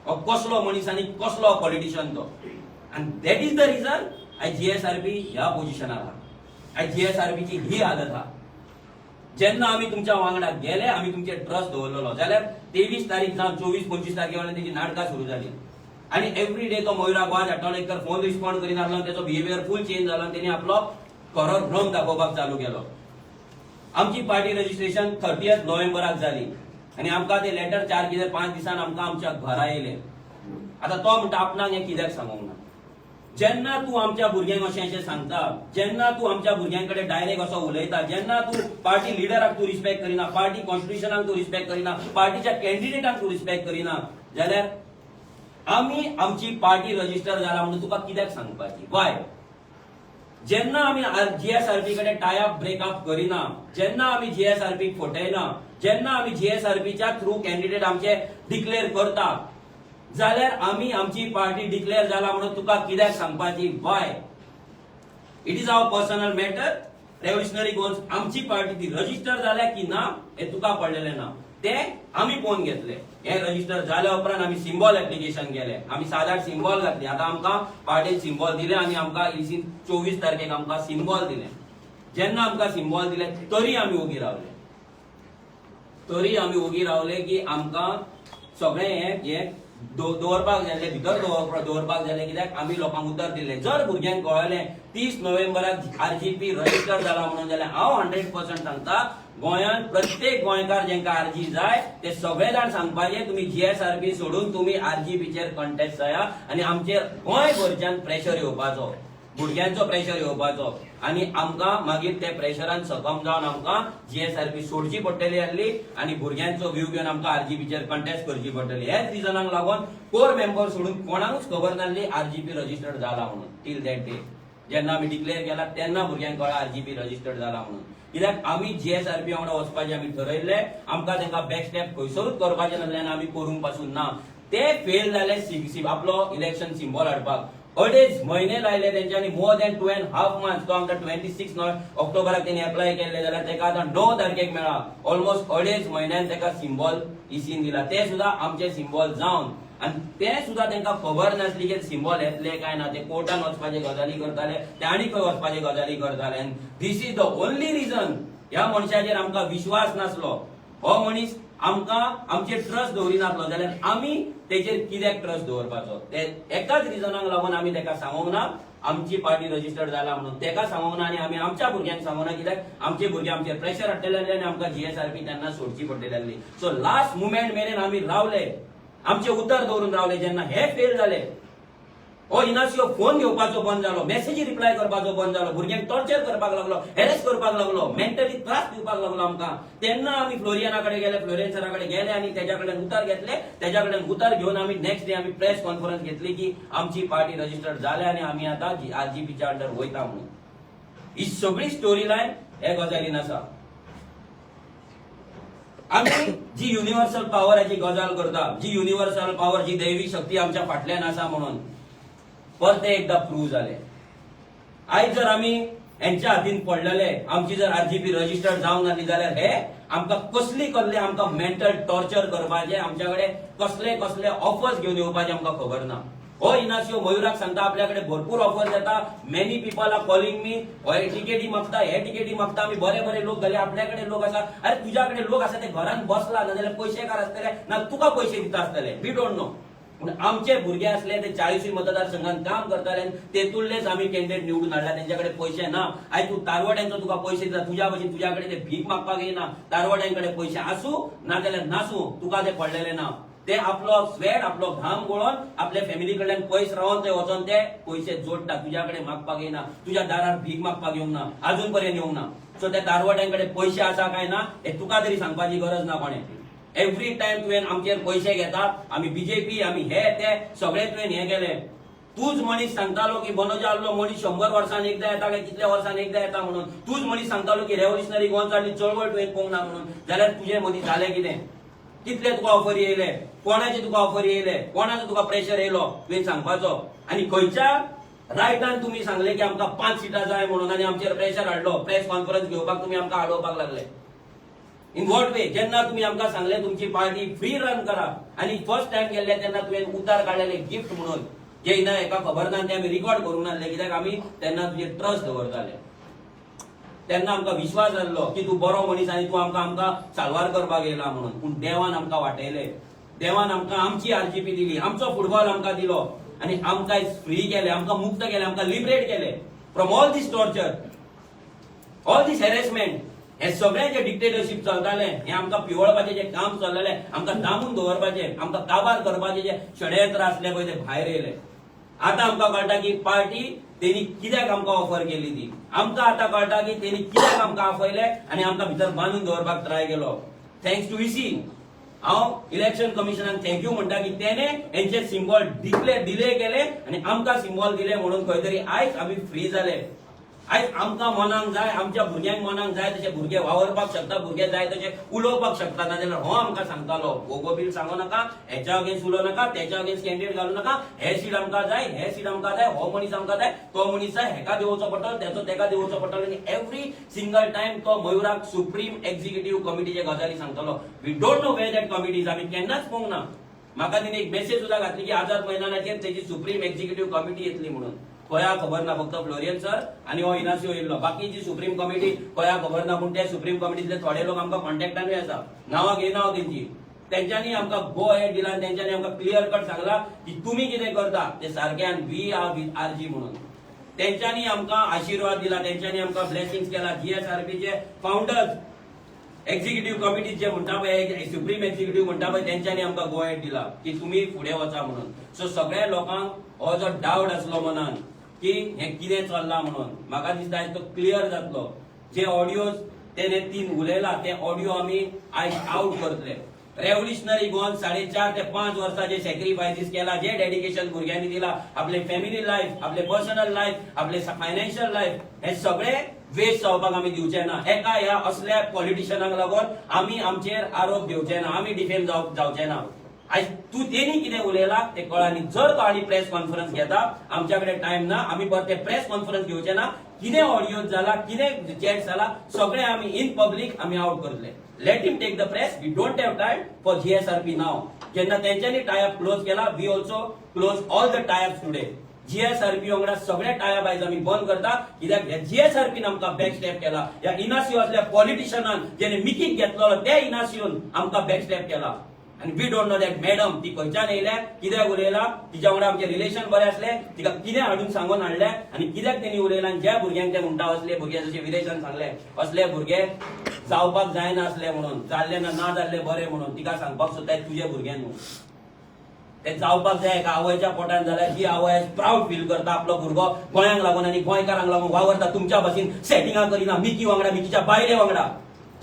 हो कसलो मनीस आनी कसलो पॉलिटिशियन तो. आनी दॅट इज द रिजन आयज जीएसआरपी ह्या पोझिशनार आहा. आयज जीएसआरपीची ही हालत आहा. जेन्ना आमी तुमच्या वांगडा गेले, आमी तुमचे ट्रस्ट दवरलेलो, जाल्यार 23 तारीख जावन 24-25 तारखे तेजी नाटकां सुरू जाली. आनी एवरी डे तो मयुरा गोंय हाडटालो, एक तर फोन रिस्पॉन्ड करिनासलो, तेचो बिहेवियर फूल चेंज जालो, तेणी आपलो खरो रंग दाखोवपाक चालू केलो. आमची पार्टी रजिस्ट्रेशन 30 नोव्हेंबराक जाली आनी आमकां ते लेटर 4 कितें 5 दिसान आमकां आमच्या घरा येयले. आतां तो म्हणटा आपणाक हें कित्याक सांगूंक ना. जेन्ना तूं आमच्या भुरग्यांक अशें सांगता, जेन्ना तूं आमच्या भुरग्यां कडेन डायरेक्ट असो उलयता, जेन्ना तूं पार्टी लिडराक तूं रिस्पेक्ट करिना, पार्टी कॉन्स्टिट्युशनाक तूं रिस्पेक्ट करिना, पार्टीच्या कॅन्डिडेटाक तूं रिस्पेक्ट करिना, जाल्यार आमी आमची पार्टी रजिस्टर जाला म्हणून तुका कित्याक सांगपाची. वाय? जेन्ना आमी जीएसआरपी कडेन टायअप ब्रेकअप करिना, जेन्ना आमी जीएसआरपीक फटयना, जेन्ना आमी जीएसआरपीच्या थ्रू कॅन्डिडेट आमचे डिक्लेअर करता, जाल्यार आमी आमची पार्टी डिक्लेअर जाला म्हणून तुका कित्याक सांगपाची. Why? It is our personal matter. Revolutionary goals आमची पार्टी ती रजिस्टर जाल्या की ना हे तुका पडलेले ना, ते आमी पळोवन घेतले. हे रजिस्टर जाल्या उपरांत आमी सिम्बॉल एप्लिकेशन केले, आमी 7-8 सिम्बॉल घातली. आतां आमकां पार्टीन सिम्बॉल दिले आनी आमकां 24 तारखेक आमकां सिम्बॉल दिले. जेन्ना आमकां सिम्बॉल दिले तरी आमी ओगी रावले, की आमकां सगळे हे दवरपाक जाय भितर दवरपाक जाय कित्याक आमी लोकांक उतर दिल्ले जर भुरग्यांक कळलें 30 नोव्हेंबराक आरजीपी रजिस्टर जाला म्हणून जाल्यार हांव 100% सांगता गोंयांत प्रत्येक गोंयकार जेंका आरजी जाय ते सगळे जाण सांगपाचे तुमी जीएसआरपी सोडून तुमी आरजीपीचेर कंटेस्ट जाया आनी आमचेर गोंयभरच्यान प्रेशर येवपाचो भुरग्यांचो प्रेशर येवपाचो आनी आमकां मागीर ते प्रेशरान सकम जावन आमकां जीएसआरपी सोडची पडटली आसली आनी भुरग्यांचो व्यू घेवन आमकां आरजीपीचेर कंटेस्ट करची पडटली हेच रिजनाक लागून कोर मेंबर सोडून कोणाकूच खबर नासली आरजीपी रजिस्टर्ड जाला म्हणून टील दॅट डे जेन्ना आमी डिक्लेअर केला तेन्ना भुरग्यांक कळ्ळां आरजीपी रजिस्टर्ड जाला म्हणून कित्याक आमी जीएसआरपी वांगडा वचपाचें आमी ठरयल्ले आमकां तांकां बॅकस्टेप खंयसरूच करपाचें नासलें आमी करूंक पासून ना ते फेल जाले आपलो इलेक्शन सिम्बॉल हाडपाक 2.5 म्हयने लायले तेंच्यांनी मोर दॅन 2.5 months तो आमकां 26 ऑक्टोबराक तेणी एप्लाय केल्ले जाल्यार तेका आतां 9 तारखेक मेळ्ळा ऑलमोस्ट 2.5 म्हयन्यान तेका सिम्बॉल इसीन दिला ते सुद्दां आमचे सिम्बॉल जावन आनी ते सुद्दां तांकां खबर नासली की सिम्बॉल येतले काय ना ते कोर्टान वचपाचे गजाली करताले ते आनी खंय वचपाचे गजाली करताले आनी this is the only region ह्या मनशाचेर आमकां विश्वास नासलो हो मनीस आमकां आमचेर ट्रस्ट दवरिनासलो जाल्यार आमी तेचेर कित्याक ट्रस्ट दवरपाचो ते एकाच रिजनाक लागून आमी तेका सांगूंक ना आमची पार्टी रजिस्टर्ड जाला म्हणून तेका सांगूंक ना आनी आमी आमच्या भुरग्यांक सांगूंक ना कित्याक आमचे भुरगे आमचेर प्रेशर हाडटले आनी आमकां जीएसआरपी तेन्ना सोडची पडटली आसली सो लास्ट मुमेंट मेरेन आमी रावले आमचे उतर दवरून रावले जेन्ना हे फेल जाले हो इनासियो फोन घेवपाचो बंद जालो मेसेजी रिप्लाय करपाचो बंद जालो भुरग्यांक टॉर्चर करपाक लागलो हेरेस करपाक लागलो मेंटली त्रास दिवपाक लागलो आमकां तेन्ना आमी फ्लोरियना कडेन गेले फ्लोरियन सरा कडेन गेले आनी तेज्या कडल्यान उतर घेतले तेज्या कडल्यान उतर घेवन आमी नेक्स्ट डे आमी प्रेस कॉन्फरन्स घेतली की आमची पार्टी रजिस्टर्ड जाले आनी आमी आतां आरजीपीच्या अंडर वयता म्हणून ही सगळी स्टोरी लायन हे गजालीन आसा आमी जी युनिवर्सल पॉवराची गजाल करता जी युनिवर्सल पॉवर जी दैवी शक्ती आमच्या फाटल्यान आसा म्हणून परते एकदा प्रूव्ह जाले आयज जर आमी यांच्या हातीन पडलेले आमची जर आरजीपी रजिस्टर्ड जावंक नासली जाल्यार हे आमकां कसले आमकां मेंटल टॉर्चर करपाचे आमच्या कडेन कसले ऑफर्स घेवन येवपाचे आमकां खबर ना हो इनासियो मयुराक सांगता आपल्याकडे भरपूर ऑफर्स येता मेनी पीपल आर कॉलिंग मी टिकेटी मागता हे टिकेटी मागता आमी बरे लोक जाले आपल्याकडे लोक आसा अरे तुझ्याकडे लोक आसा ते घरान बसला ना जाल्यार पयशेकार आसतले ना तुका पयशे दिता आसतले वी डोंट नो पूण आमचे भुरगे असले ते 40 मतदारसंघात काम करताले तेतूनलेच आमी कॅन्डिडेट निवडून हाडला तेंच्याकडे पयशे ना आयज तू तारवड्यांचो तुका पयशे दिता तुझ्या भशेन तुझ्याकडे ते भीक मागपाक येना तारवड्यांकडे पयशे आसू ना जाल्यार नासू तुका ते पडलेले ना ते आपलो स्वेट आपलो घाम गळोवन आपल्या फॅमिली कडल्यान पयस रावन ते वचोन ते पयशे जोडटा तुझ्याकडे मागपाक येना तुझ्या दारार भीक मागपाक येवंक ना अजून पर्यंत येवंक ना सो त्या तारवड्यांकडे पयशे आसा काय ना हे तुका तरी सांगपाची गरज ना कोणे एवरी टाइम तुवें आमचेर पयशे घेता आमी बीजेपी आमी हे ते सगळे तुवें हे केले तूच मनीस सांगतालो की मनोजा आल्लो मनीस 100 वर्सान एकदा येता काय कितल्या वर्सान एकदा येता म्हणून तूच मनीस सांगतालो की रेव्होल्युशनरी गोवन जाल्ली चळवळ तुवें पळोवंक ना म्हणून जाल्यार तुजे मदीं जालें कितें कितले तुका ऑफर येयले कोणाचे तुका ऑफर येयले कोणाचो तुका प्रेशर येयलो तुवें सांगपाचो आनी खंयच्या रायटान तुमी सांगले की आमकां 5 सिटां जाय म्हणून आनी आमचेर प्रेशर हाडलो प्रेस कॉन्फरन्स घेवपाक तुमी आमकां आडोवपाक लागले इन वॉट वे जेन्ना तुमी आमकां सांगले तुमची पार्टी फ्री रन करा आनी फर्स्ट टाइम गेल्ले तेन्ना तुवें उतार काडलेले गिफ्ट म्हणून जे ना एका खबर ना ते आमी रिकॉर्ड करूंक नासले कित्याक आमी तेन्ना तुजेर ट्रस्ट दवरताले तेन्ना आमकां विश्वास जाल्लो की तूं बरो मनीस आनी तूं आमकां साल्वार करपाक येयला म्हणून पूण देवान आमकां वाटयले देवान आमकां आमची आरजीपी दिली आमचो फुटबॉल आमकां दिलो आनी आमकां फ्री केले आमकां मुक्त केले आमकां लिबरेट केले from all these torture all these harassment हे सगळे जे डिक्टेटरशिप चलताले हे आमकां पिवळपाचे जे काम चललेले आमकां दामून दवरपाचे आमकां काबार करपाचे जे षडयंत्र आसले पळय ते भायर येयले आतां आमकां कळटा की पार्टी तेणी कित्याक आमकां ऑफर केली ती आमकां आतां कळटा की तेणी कित्याक आमकां आफयले आनी आमकां भितर बांदून दवरपाक ट्राय केलो थँक्स टू इसी हांव इलेक्शन कमिशनाक थँक्यू म्हणटा की तेणे हेंचे सिम्बॉल डिले केले आनी आमकां सिम्बॉल दिले म्हणून खंय तरी आयज आमी फ्री जाले आयज आमकां मनाक जाय आमच्या भुरग्यांक मनाक जाय तशे भुरगे वावरपाक शकता भुरगे जाय तशे उलोवपाक शकता नाजाल्यार हो आमकां सांगतालो गोगो बील सांगो नाका हेच्या अगेन्स्ट उलोव नाका तेच्या अगेन्स्ट कॅन्डिडेट घालूं नाका हे सीट आमकां जाय हे सीट आमकां जाय हो मनीस आमकां जाय तो मनीस जाय हेका देंवोवचो पडटलो तेचो तेका देंवोवचो पडटलो आनी एवरी सिंगल टायम तो मयुराक सुप्रीम एक्झिक्युटीव कमिटीचे गजाली सांगतालो we don't know where that committees आमी केन्नाच पळोवंक ना म्हाका तिने एक मेसेज सुद्दां घातली की आझाद मैदानाचेर तेजी सुप्रीम एक्झिक्युटीव कमिटी येतली म्हणून खंया खबर ना फक्त फ्लोरियन सर आनी हो इनासियो येयल्लो बाकीची सुप्रीम कमिटी खंया खबर ना पूण ते सुप्रीम कमिटीतले थोडे लोक आमकां कॉन्टॅक्टानूय आसा नांवां घेयना हांव तेंची तेंच्यांनी आमकां गो हेड दिला आनी तेंच्यांनी आमकां क्लियर कट सांगला की तुमी कितें करता ते सारक्यान वी आर विथ आरजी म्हणून. तेंच्यांनी आमकां आशिर्वाद दिला, तेंच्यांनी आमकां ब्लेसिंग्स केला. जीएसआरपीचे फाउंडर्स एक्झिक्युटिव्ह कमिटी जे म्हणटा पळय, सुप्रीम एक्झिक्युटिव्ह म्हणटा पळय, तेंच्यांनी आमकां गो हेड दिला की तुमी फुडें वचा म्हणून. सो सगळ्या लोकांक हो जो डावट आसलो मनान की हे कितें चल्लां म्हणून, म्हाका दिसता आयज तो क्लियर जातलो. जे ऑडियोज तेणे तीन उलयला ते ऑडियो आमी आयज आउट करतले. रेव्होल्युशनरी गोवन 4.5 ते 5 वर्सां जे सॅक्रिफायसीस केला, जे डेडिकेशन भुरग्यांनी दिला, आपले फॅमिली लायफ, आपले पर्सनल लायफ, आपले फायनान्शियल लायफ, हे सगळे वेस्ट जावपाक आमी दिवचे ना. एका ह्या असल्या पॉलिटिशियनाक लागून आमी आमचेर आरोप घेवचे ना, आमी डिफेम जावचे ना. आयज तू तेणी कितें उलयला ते कळानी. जर तो आनी प्रेस कॉन्फरन्स घेता, आमच्या कडेन टायम ना, आमी परते प्रेस कॉन्फरन्स घेवचे ना. कितें ऑडियो जाला, कितें चॅट जाला, सगळे आमी इन पब्लीक आमी आउट करतले. Let him take the press. We don't have time for GSRB नाव. जेन्ना तेंच्यांनी टायअप क्लोज केला, we also close all the tie ups today. GSRB वांगडा सगळे टायअप आयज आमी बंद करता. कित्याक जीएसआरपीन आमकां बॅकस्टॅप केला. ह्या इनासिओ असल्या पॉलिटिशियनान जेणे मिकीक घेतलो त्या इनासिओन आमकां बॅकस्टॅप केला. आणि we don't know that madam ती खंयच्यान येयल्या, कित्याक उलयला, तिच्या वांगडा आमचे रिलेशन बरे असले, तिका कितें हाडून सांगून हाडले आनी कित्याक तेणी उलयला. आनी ज्या भुरग्यांक ते म्हणटा असले भुरगे, जशे विदेशान सांगले, असले भुरगे जावपाक जायना असले म्हणून, जाल्ले ना जाल्ले बरे म्हणून तिका सांगपाक सोदता तुझे भुरगे न्हू. ते जावपाक जाय. एका आवयच्या पोटान जाल्यार जी आवय प्राऊड फील करता आपलो भुरगो गोंयांक लागून आनी गोंयकारांक लागून वावरता. तुमच्या भाशेन सेटिंगां करिना मिकी वांगडा, मिकीच्या बायले वांगडा.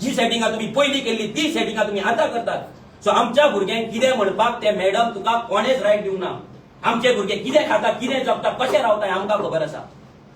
जी सेटिंगां तुमी पयलीं केल्ली ती सेटिंगां तुमी आतां करतात. सो आमच्या भुरग्यांक कितें म्हणपाक ते मॅडम तुका कोणेच रायट दिवंक ना. आमचे भुरगे कितें खाता, कितें जगता, कशें रावता आमकां खबर आसा.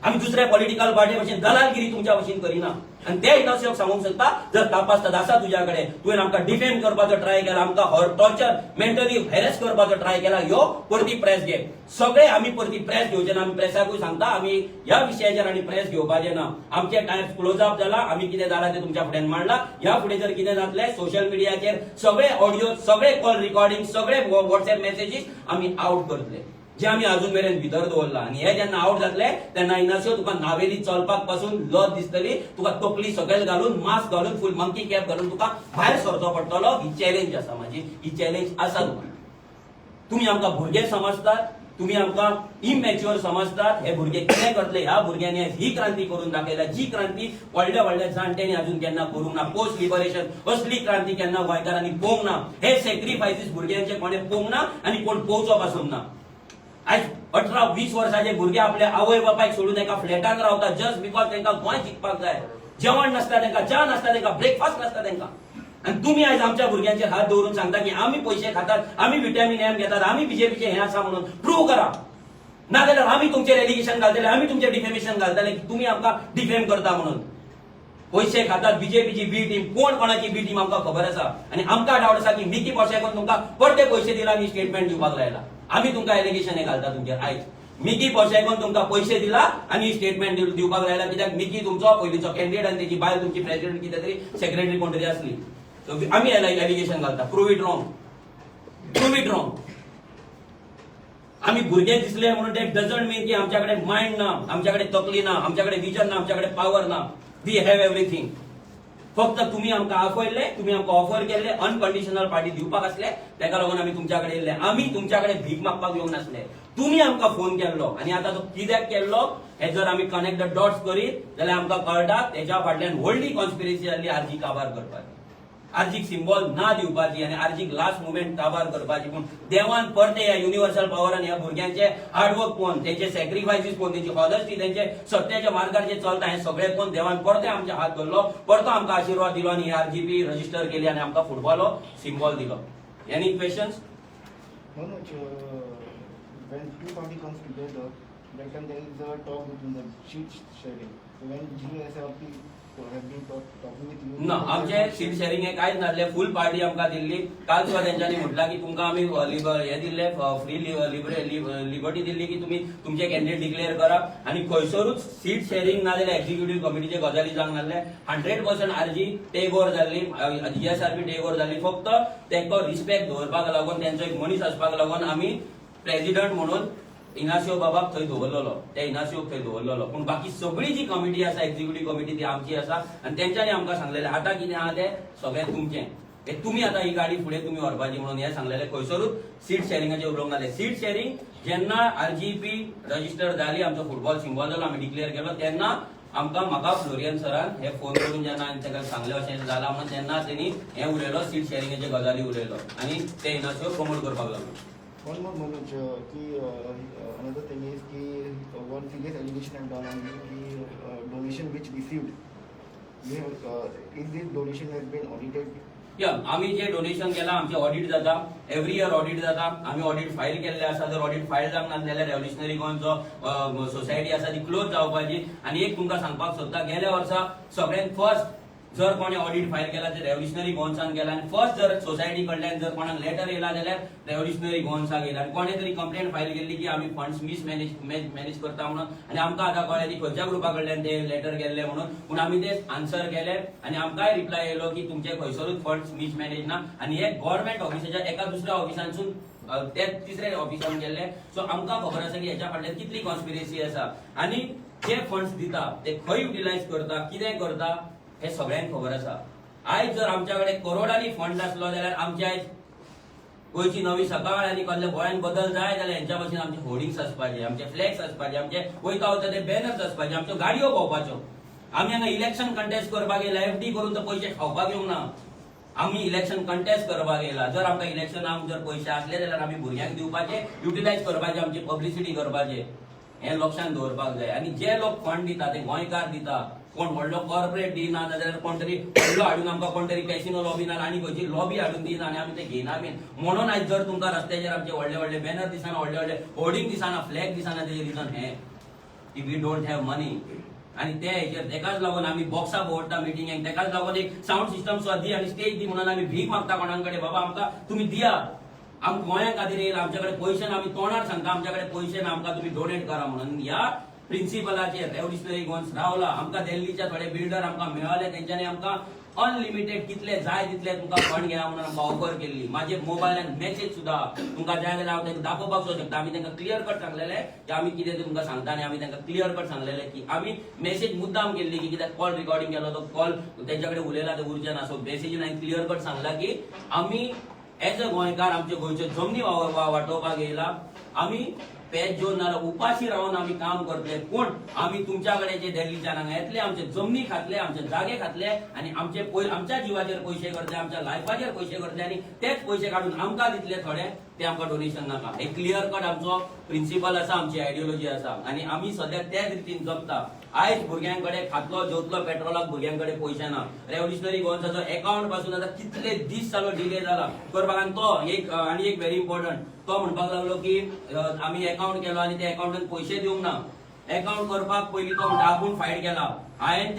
आमी दुसऱ्या पॉलिटिकल पार्टी भशेन दलालगिरी तुमच्या भशेन करिना. आनी ते इनासिओक सांगूंक सोदता, जर तपासतात आसा तुज्या कडेन, तुवें आमकां डिफेम करपाचो ट्राय केला, आमकां टॉर्चर, मेंटली हॅरेस करपाचो ट्राय केला, ह्यो परती प्रेस घे. सगळे आमी परती प्रेस घेवचे ना. आमी प्रेसाकूय सांगता, आमी ह्या विशयाचेर आनी प्रेस घेवपाचे ना. आमचे टायम्स क्लोज अप जाला, आमी कितें जाला ते तुमच्या फुड्यान मांडला. ह्या फुडें जर कितें जातलें सोशल मिडियाचेर सगळे ऑडियो, सगळे कॉल रेकॉर्डिंग, सगळे व्हॉट्सएप मेसेजीस आमी आउट करतले, जे आमी अजून मेरेन भितर दवरला. आनी हे जेन्ना आउट जातले तेन्ना इनासिओ तुका नावेली चलपाक पासून लज दिसतली. तुका तकली सकयल घालून, मास्क घालून, फुल मंकी कॅप घालून तुका भायर सरचो पडटलो. ही चॅलेंज आसा म्हाजी, ही चॅलेंज आसा तुका. तुमी आमकां भुरगे समजतात, तुमी आमकां इमॅच्युअर समजतात. हे भुरगे कितें करतले, ह्या भुरग्यांनी ही क्रांती करून दाखयल्या, जी क्रांती व्हडल्या व्हडल्या जाणट्यांनी अजून केन्ना करूंक ना. पोस्ट लिबरेशन असली क्रांती केन्ना गोंयकारांनी पळोवंक ना. हे सॅक्रिफायसीस भुरग्यांचे कोणें पळोवंक ना आनी कोण पळोवचो पासून ना. आज 18-20 वर्साचे भुरगे आपल्या आवय बापायक सोडून एका फ्लॅटान रावतात जस्ट बिकॉज तांकां गोंय शिकपाक जाय. जेवण नासता तांकां, च्या नासता तांकां, ब्रेकफास्ट नासता तांकां. आनी तुमी आयज आमच्या भुरग्यांचेर हात दवरून सांगता की आमी पयशे खातात, आमी विटॅमिन एम घेतात, आमी बीजेपीचे हे आसा म्हणून. प्रूव करा. नाजाल्यार आमी तुमचेर एलिगेशन घालतले, आमी तुमचेर डिफेमेशन घालतले की तुमी आमकां डिफेम करता म्हणून. पयशे खातात बीजेपीची बी टीम, कोण कोणाची बी टीम आमकां खबर आसा. आनी आमकां डावट आसा की मिकी पोशेकून तुमकां परते पयशे दिला आनी स्टेटमेंट दिवपाक लायला. आमी तुमकां एलिगेशन हे घालता तुमचेर. आयज मिकी पोशेकून तुमकां पयशे दिला आनी स्टेटमेंट दिवपाक लायला. कित्याक मिकी तुमचो पयलींचो कॅन्डिडेट आनी तेजी बायल तुमची प्रेसिडेंट कितें तरी सेक्रेटरी कोण तरी आसली. आमी एलिगेशन घालता. Prove it wrong, prove it wrong. आमी भुरगे दिसले म्हणून ते डजंट मीन की आमच्या कडेन मायंड ना, आमच्या कडेन तकली ना, आमच्या कडेन विजन ना, आमच्या कडेन पावर ना. We have everything. फक्त तुम्ही आमकां आपयले, तुम्ही आमकां ऑफर केले, अनकंडिशनल पार्टी दिवपाक आसले, तेका लागून आमी तुमच्या कडेन येयले. आमी तुमच्या कडेन भीक मागपाक येवंक नासले. तुम्ही आमकां फोन केल्लो आनी आतां तो कित्याक केल्लो हे जर आमी कनेक्ट द डॉट्स करीत जाल्यार आमकां कळटा तेच्या फाटल्यान व्हडली कॉन्स्पिरसी जाल्ली आरजी काबार करपाची, आरजीक सिंबॉल ना दिवपाची आनी आरजीक लास्ट मुवमेंट काबार करपाची. पूण देवान परते ह्या युनिवर्सल पावरान ह्या भुरग्यांचे हार्डवर्क पळोवन, तेंचे सॅक्रिफायसीस पळोवन, तेंची हॉनेस्टी, तेंचे सत्याच्या मार्गार जे चलता हे सगळे पळोवन देवान परते आमचे हात धरलो, परतो आमकां आशिर्वाद दिलो आनी आरजीपी रजिस्टर केली आनी आमकां फुटबॉलो सिंबॉल दिलो. Any questions? Manoj, when two party comes together, that time there is a talk between the sheet sharing. So when GSRP have been talking with you. ना, आमचे सीट शेअरिंग हे कांयच नासले. फुल party आमकां दिल्ली. काल सुद्दां तेंच्यांनी म्हटला की तुमकां आमी हे दिल्ले, फ्री लिबर्टी दिल्ली की तुमी तुमचे कॅन्डिडेट डिक्लेअर करा आनी खंयसरूच सीट शेअरिंग ना जाल्यार एक्झिक्युटिव्ह कमिटीचे गजाली जावंक नासले. 100% आरजी टेक ओव्हर जाल्ली, जीएसआरपी टेक ओव्हर जाल्ली. फक्त तेंको रिस्पेक्ट दवरपाक लागून, तेंचो एक मनीस आसपाक लागून आमी प्रेसिडेंट म्हणून इनासिओ बाबाक थंय दवरलेलो, त्या इनासिओक थंय दवरलेलो. पूण बाकी सगळी जी कमिटी आसा, एक्झिक्युटिव्ह कमिटी ती आमची आसा आनी तेंच्यांनी आमकां सांगलेलें आतां कितें आहा तें सगळें तुमचें. हे तुम्ही आता ही गाडी फुडें तुम्ही व्हरपाची म्हणून हे सांगलेले खंयसरूच सीट शेअरिंगाचे उलोवंक नासले. सीट शेअरिंग जेन्ना RGP रजिस्टर जाली आमचो फुटबॉल सिम्बॉल जालो आमी डिक्लेअर केलो तेन्ना म्हाका फ्लोरियन सरान हे फोन करून जेन्ना हांवें ताका सांगलें अशें जाला म्हणून तेन्ना तेणी हे उलयलो सीट शेअरिंगाचे गजाली उलयलो आनी ते इनास्यो प्रमोट करपाक लागलो. One more Manoj, another thing is one previous allegation I've done on you, donation which received. If this donation has been audited. या आम्ही जे डोनेशन केला आमचे ऑडिट जाता एव्हरी इयर ऑडिट जाता आम्ही ऑडिट फाईल केल्ले आसा जर ऑडिट फाईल जावंक ना जाल्यार रेव्होल्युशनरी गोंयचो सोसायटी आसा ती क्लोज जावपाची. आनी एक तुमकां सांगपाक सोदता गेल्या वर्सा सगळ्यांत फर्स्ट जर कोणी ऑडिट फाईल केला ते रेव्होल्युशनरी गोवन्सान केला आनी फर्स्ट जर सोसायटी कडल्यान जर कोणाक लेटर येयला जाल्यार रेव्होल्युशनरी गोवन्साक येयला आनी कोणे तरी कंप्लेंट फाईल केल्ली की आमी फंड्स मॅनेज करता म्हणून आनी आमकां आतां कळ्ळें की खंयच्या ग्रुपा कडल्यान ते लेटर गेल्ले म्हणून पूण आमी ते आन्सर केले आनी आमकांय रिप्लाय येयलो की तुमचे खंयसरूच फंड्स मिसमॅनेज ना आनी हे गव्हर्नमेंट ऑफिसाच्या एका दुसऱ्या ऑफिसांसून ते तिसऱ्या ऑफिसान गेल्ले. सो आमकां खबर आसा की हेच्या फाटल्यान कितली कॉन्स्पिरसी आसा आनी जे फंड्स दिता ते खंय युटिलायज करता कितें करता हे सगळ्यांक खबर आसा. आयज जर आमच्या कडेन करोडांनी फंड आसलो जाल्यार आमचे आयज गोंयची नवी सकाळ आनी कसले गोंयांत बदल जाय जाल्यार हेंच्या भशेन आमचे होर्डिंग्स आसपाचे आमचे फ्लॅक्स आसपाचे आमचे वयता वयता ते बॅनर्स आसपाचे आमच्यो गाडयो भोंवपाच्यो. आमी हांगा इलेक्शन कंटेस्ट करपाक येयला FD करून तर पयशे खावपाक येवंक ना. आमी इलेक्शन कंटेस्ट करपाक येयला. जर आमकां इलेक्शनाक जर पयशे असले जाल्यार आमी भुरग्यांक दिवपाचे युटिलायज करपाचे आमची पब्लिसिटी करपाचे हे लक्षांत दवरपाक जाय. आनी जे लोक फंड दिता ते गोंयकार दिता कोण व्हडलो कॉर्पोरेट दिना जाल्यार कोण तरी व्हडलो हाडून आमकां कोण तरी कॅसिनो लॉबी ना आनी खंयची लॉबी हाडून दिना आनी आमी ते घेयना बीन म्हणून आयज जर तुमकां रस्त्याचेर आमचे व्हडले व्हडले बॅनर दिसना व्हडले व्हडले होर्डिंग दिसना फ्लॅग दिसना तेजे रिजन हे की वी डोंट हॅव मनी. आनी ते हेचेर तेकाच लागून आमी बॉक्सां भोंवडटा मिटिंगेक तेकाच लागून एक साऊंड सिस्टम सुद्दां दी आनी स्टेज दी म्हणून आमी भीक मागता कोणा कडेन बाबा आमकां तुमी दिया आमकां गोंया खातीर येयला आमच्या कडेन पयशे ना आमी तोंडार सांगता आमच्या कडेन पयशे ना आमकां तुमी डोनेट करा म्हणून. ह्या प्रिन्सिपलाचेर रेव्होल्युशनरी गोवन्स रावला. आमकां दिल्लीच्या थोडे बिल्डर आमकां मेळ्ळे तेंच्यांनी आमकां अनलिमिटेड कितले जाय तितले तुमकां फंड घेया म्हणून आमकां ऑफर केल्ली. म्हाजे मोबायलान मेसेज सुद्दां तुमकां जाय जाल्यार हांव तेंका दाखोवपाक शकता. आमी तेंका क्लियर कट सांगलेले की आमी कितें तें तुमकां सांगता आनी आमी तेंका क्लियर कट सांगलेले की आमी मेसेज मुद्दाम केल्ली की कित्याक कॉल रिकॉर्डिंग केलो तो कॉल तेंच्या कडेन उलयला ते उर्जा ना. सो मेसेजीन हांवें क्लियर कट सांगला की आमी एज अ गोंयकार आमचे गोंयच्यो जमनी वांटोवपाक येयला. आमी पेज घेवन नाल्यार उपाशी रावन आमी काम करतले पूण आमी तुमच्या कडेन जे दिल्लीच्यान हांगा येतले आमचे जमनी खातले आमचे जागे खातले आनी आमचे आमच्या जिवाचेर पयशे करतले आमच्या लायफाचेर पयशे करतले आनी तेच पयशे काडून आमकां दितले थोडे ते आमकां डोनेशन नाका. एक क्लियर कट आमचो प्रिन्सिपल आसा आमची आयडियोलॉजी आसा आनी आमी सद्या त्याच रितीन जगता. आयज भुरग्यांकडे खातलो जेवतलो पेट्रोलाक भुरग्यांकडे पयशे ना. रेव्होल्युशनरी गोवन्साचो अकाउंट पासून आतां कितले दीस जालो डिले जाला करपाक आनी तो आनी एक व्हेरी इम्पॉर्टंट तो म्हणपाक लागलो की आमी अकाउंट केलो आनी त्या अकाउंटान पयशे दिवंक ना. अकाउंट करपाक पयलीं तो म्हणटा आपूण फायट केला. हांवें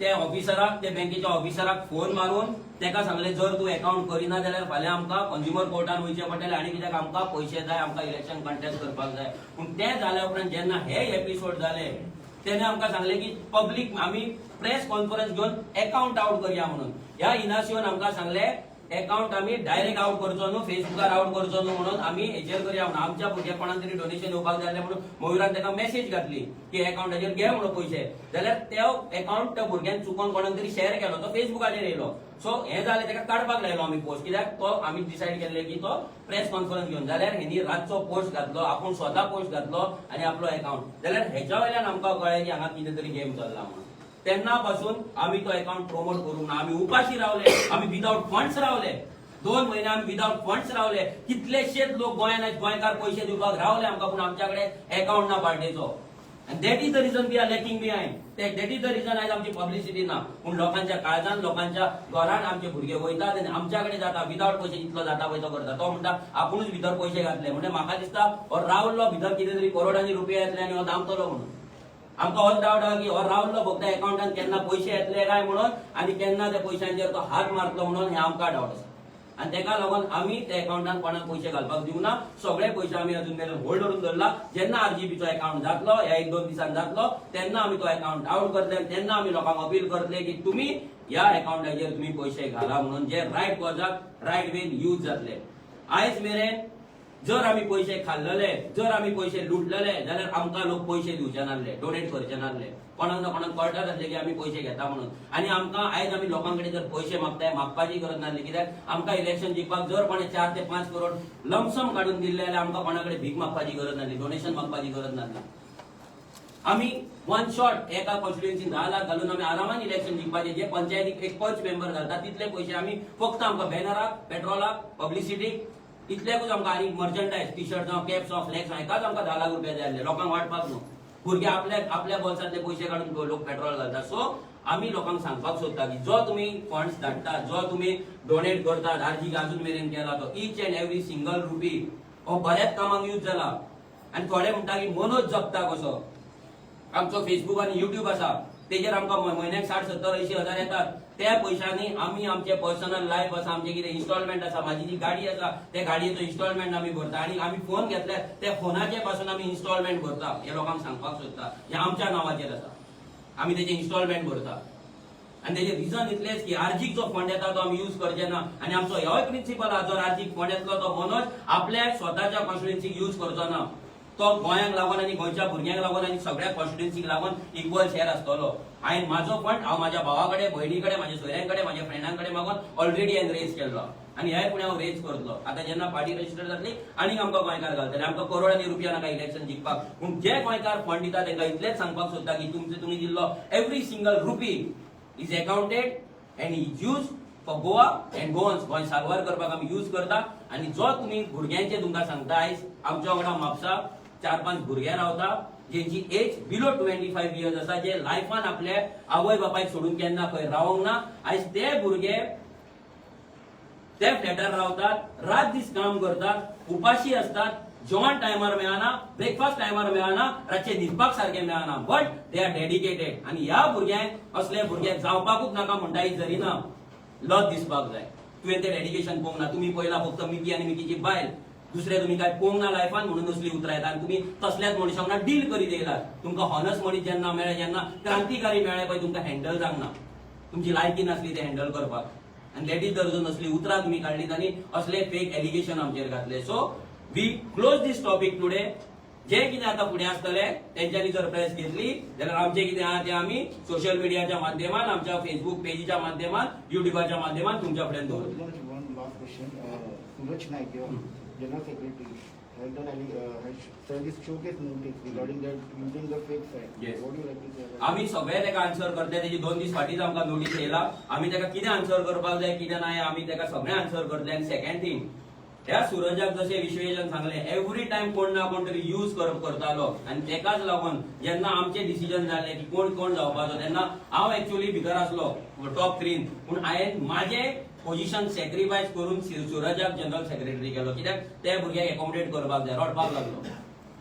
ते ऑफिसराक ते बँकेच्या ऑफिसराक फोन मारून तेका सांगले जर तूं अकाउंट करिना जाल्यार फाल्यां आमकां कंज्युमर कोर्टान वयचें पडटलें आनी कित्याक आमकां पयशे जाय आमकां इलेक्शन कंटेस्ट करपाक जाय. पूण तें जाल्या उपरांत जेन्ना हे एपिसोड जाले तेणे आमकां सांगले की पब्लीक आमी प्रेस कॉन्फरन्स घेवन अकाउंट आउट करया म्हणून. ह्या इनासिओन आमकां सांगले अकाउंट आमी डायरेक्ट आउट करचो न्हू फेसबुकार आउट करचो न्हू म्हणून आमी हेचेर करया म्हणून आमच्या भुरग्याक कोणाक तरी डोनेशन येवपाक जाय म्हणून मयुरान तेका मेसेज घातली की अकाउंटाचेर घे म्हणून पयशे जाल्यार तो अकाउंट त्या भुरग्यान चुकोन कोणाक तरी शेअर केलो तो फेसबुकाचेर येयलो. सो हे जालें तेका काडपाक लायलो आमी पोस्ट कित्याक तो आमी डिसायड केल्ले की तो प्रेस कॉन्फरन्स घेवन जाल्यार हेणी रातचो पोस्ट घातलो आपूण स्वता पोस्ट घातलो आनी आपलो अकाउंट जाल्यार हेच्या वयल्यान आमकां कळ्ळें की हांगा कितें तरी गेम चल्ला म्हणून. तेन्ना पासून आमी तो अकाउंट प्रमोट करूंक ना. आमी उपाशी रावले आमी विदाउट फंड्स रावले 2 म्हयने आमी विदाउट फंड्स रावले. कितलेशेच लोक गोंयांत गोंयकार पयशे दिवपाक रावले आमकां पूण आमच्या कडेन अकाउंट ना पार्टेचो. That is the reason we are lacking behind. That is the reason आयज आमची पब्लिसिटी ना. पूण लोकांच्या काळजान लोकांच्या घरान आमचे भुरगे वयतात आनी आमच्या कडेन जाता विदाउट पयशे जितलो जाता पळय तो करता. तो म्हणटा आपुणूच भितर पयशे घातले म्हणजे म्हाका दिसता हो रावल्लो भितर कितें तरी करोडांनी रुपया येतले आनी हो दामतलो म्हणून. आमकां होच डावट आहा की हो रावल्लो फक्त अकाउंटान केन्ना पयशे येतले काय म्हणून आनी केन्ना त्या पयशांचेर तो हात मारतलो म्हणून हे आमकां डावट आसा. आनी तेका लागून आमी त्या अकाउंटान कोणाक पयशे घालपाक दिवना. सगळे पयशे आमी अजून मेरेन होल्ड करून दवरला. जेन्ना RGPचो अकाउंट जातलो ह्या 1-2 दिसान जातलो तेन्ना आमी तो अकाउंट आउट करतले. तेन्ना आमी लोकांक अपील करतले की तुमी ह्या अकाउंटाचेर तुमी पयशे घाला म्हणून जे रायट कॉजाक रायट वेन यूज जातले. आयज मेरेन जर आम्ही पैसे खाल्लेले, जर आम्ही पैसे लुटलेले जाल्यार आमकां लोक पैसे दिवचे नासले, डोनेट करचे नासले. कोणाक ना कोणाक कळटात आसले की आमी पैसे घेता म्हणून. आनी आमकां आयज आमी लोकांकडे जर पैसे मागताय, मागपाची गरज नासली. कित्याक आमकां इलेक्शन जिखपाक जर कोणे 4 ते 5 करोड लमसम काडून दिल्ले जाल्यार आमकां कोणाकडे भीक मागपाची गरज नासली, डोनेशन मागपाची गरज नासली. आम्ही वन शॉट एका कॉन्स्टिट्युएन्सीन 10 लाख घालून आम्ही आरामान इलेक्शन जिखपाचे. जे पंचायतीक एक पंच मेंबर घालता तितले पैसे आम्ही फक्त आमकां बॅनराक, पेट्रोलाक, पब्लिसिटीक इतलेकूच आमकां आनी मर्चंडायज, टी शर्ट जावं कॅप्स जावं फ्लॅक्स हेकाच आमकां 10 लाख रुपया जाय आसले. लोकांक वाटपाक न्हू. भुरगे आपल्या बोल्सांतले पैसे काडून लोक पेट्रोल घालता. सो आमी लोकांक सांगपाक सोदता की जो तुम्ही फंड्स धाडटा, जो तुम्ही डोनेट करतात, आर्जीक अजून मेरेन केला तो each and every single rupee हो बऱ्याच कामाक यूज जाला. आनी थोडे म्हणटा की मनोज जगता कसो. आमचो फेसबुक आणि युट्यूब आसा तेजेर आमकां म्हयन्याक 60-70-80 हजार येतात. त्या पैशांनी आमी आमचे पर्सनल लायफ आसा, आमचे कितें इन्स्टॉलमेंट आसा, म्हाजी जी गाडी आसा त्या गाडयेचो इन्स्टॉलमेंट आमी भरता. आनी आमी फोन घेतल्यार त्या फोनाचे पासून आमी इन्स्टॉलमेंट भरता. हे लोकांक सांगपाक सोदता. हे आमच्या नांवाचेर आसा, आमी तेचे इन्स्टॉलमेंट भरता. आनी तेजे रिजन इतलेच की आर्जीक जो फंड येता तो आमी यूज करचे ना. आनी आमचो ह्योय प्रिन्सिपल आहा, जो आर्जीक फंड येतलो तो मनोज आपल्या स्वताच्या कॉन्स्टिट्युएन्सीक यूज करचो ना. तो गोंयांक लागून आनी गोंयच्या भुरग्यांक लागून आनी सगळ्या कॉन्स्टिट्युएन्सीक लागून इक्वल शेअर आसतलो. हांवें म्हाजो फंड हांव म्हाज्या भावाकडे, भयणीकडे, म्हाज्या सोयऱ्यांकडे, म्हाज्या फ्रेंडांकडे मागून ऑलरेडी हांवें रेज केल्लो. आनी हे फुडें हांव रेज करतलो. आतां जेन्ना पार्टी रजिस्टर जातली आनीक आमकां गोंयकार घालतले. आमकां करोडांनी रुपया नाका इलेक्शन जिखपाक. पूण जे गोंयकार फंड दिता तांकां इतलेंच सांगपाक सोदता की तुमी दिल्लो every single rupee is accounted and is use for Goa and Goans. Goa साल्वार करपाक आमी यूज करता. आनी जो तुमी भुरग्यांचे तुमकां सांगता, आयज आमच्या वांगडा म्हापसा 4-5 भुरगे रावता जेंची एज बिलो 25 इयर्स आसा, जे लायफान आपल्या आवय बापायक सोडून केन्ना खंय रावंक ना. आयज ते भुरगे ते फ्लॅटार रावतात, रात दीस काम करतात, उपाशी असतात, जेवण टायमार मेळना, ब्रेकफास्ट टायमार मेळना, रातचे न्हिदपाक सारखे मेळना. But they are dedicated. आनी ह्या भुरग्यांक असले भुरगे जावपाकूच नाका म्हणटा ही जरी ना लज दिसपाक जाय. तुवें तें डेडिकेशन पळोवंक ना. तुमी पयला फक्त मिकी आनी मिकीची बायल, दुसरे तुम्ही काय पळोवंक ना लायफान म्हणून असली उतरां येता. आनी तुमी तसल्याच मनशां वांगडा डील करीत येयलात. तुमकां हॉनस्ट मनीस जेन्ना मेळ्ळे, जेन्ना क्रांतिकारी मेळ्ळे पळय, तुमकां हँडल जावंक ना. तुमची लायकी नासली ते हँडल करपाक. आनी देट इज द रिजन असली उतरां तुमी काडलीत आनी असले फेक एलिगेशन आमचेर घातले. So we close this topic today. जे कितें आतां फुडें आसतले तेंच्यांनी जर प्रेस घेतली जाल्यार आमचें कितें आहा तें आमी सोशल मिडियाच्या माध्यमान, आमच्या फेसबुक पेजीच्या माध्यमान, युट्यूबाच्या माध्यमान तुमच्या फुडें दवरतले. One last question. Suraj Naik, your General Secretary, has done has sent this showcase notice regarding that using the fake site. Yes. What do you like to say? आम्ही सगळे तेका आन्सर करतले. तेजी 2 दीस फाटीच आमकां नोटीस येयला. आमी तेका कितें आन्सर करपाक जाय, कितें नाय, आमी तेका सगळें आन्सर करतले. आनी सेकंड थिंग, ह्या सुरजाक जशें विश्वेशन सांगले, एवरी टाइम कोण ना कोण तरी यूज करतालो. आनी तेकाच लागून जेन्ना आमचे डिसिजन जाल्ले की कोण कोण जावपाचो, तेन्ना हांव एक्चुअली भितर आसलो टॉप 3. पूण हांवें म्हाजे पोजिशन सॅक्रिफायस करून सुरजाक जनरल सेक्रेटरी केलो. कित्याक ते भुरग्याक एकोमोडेट करपाक जाय. रडपाक लागलो,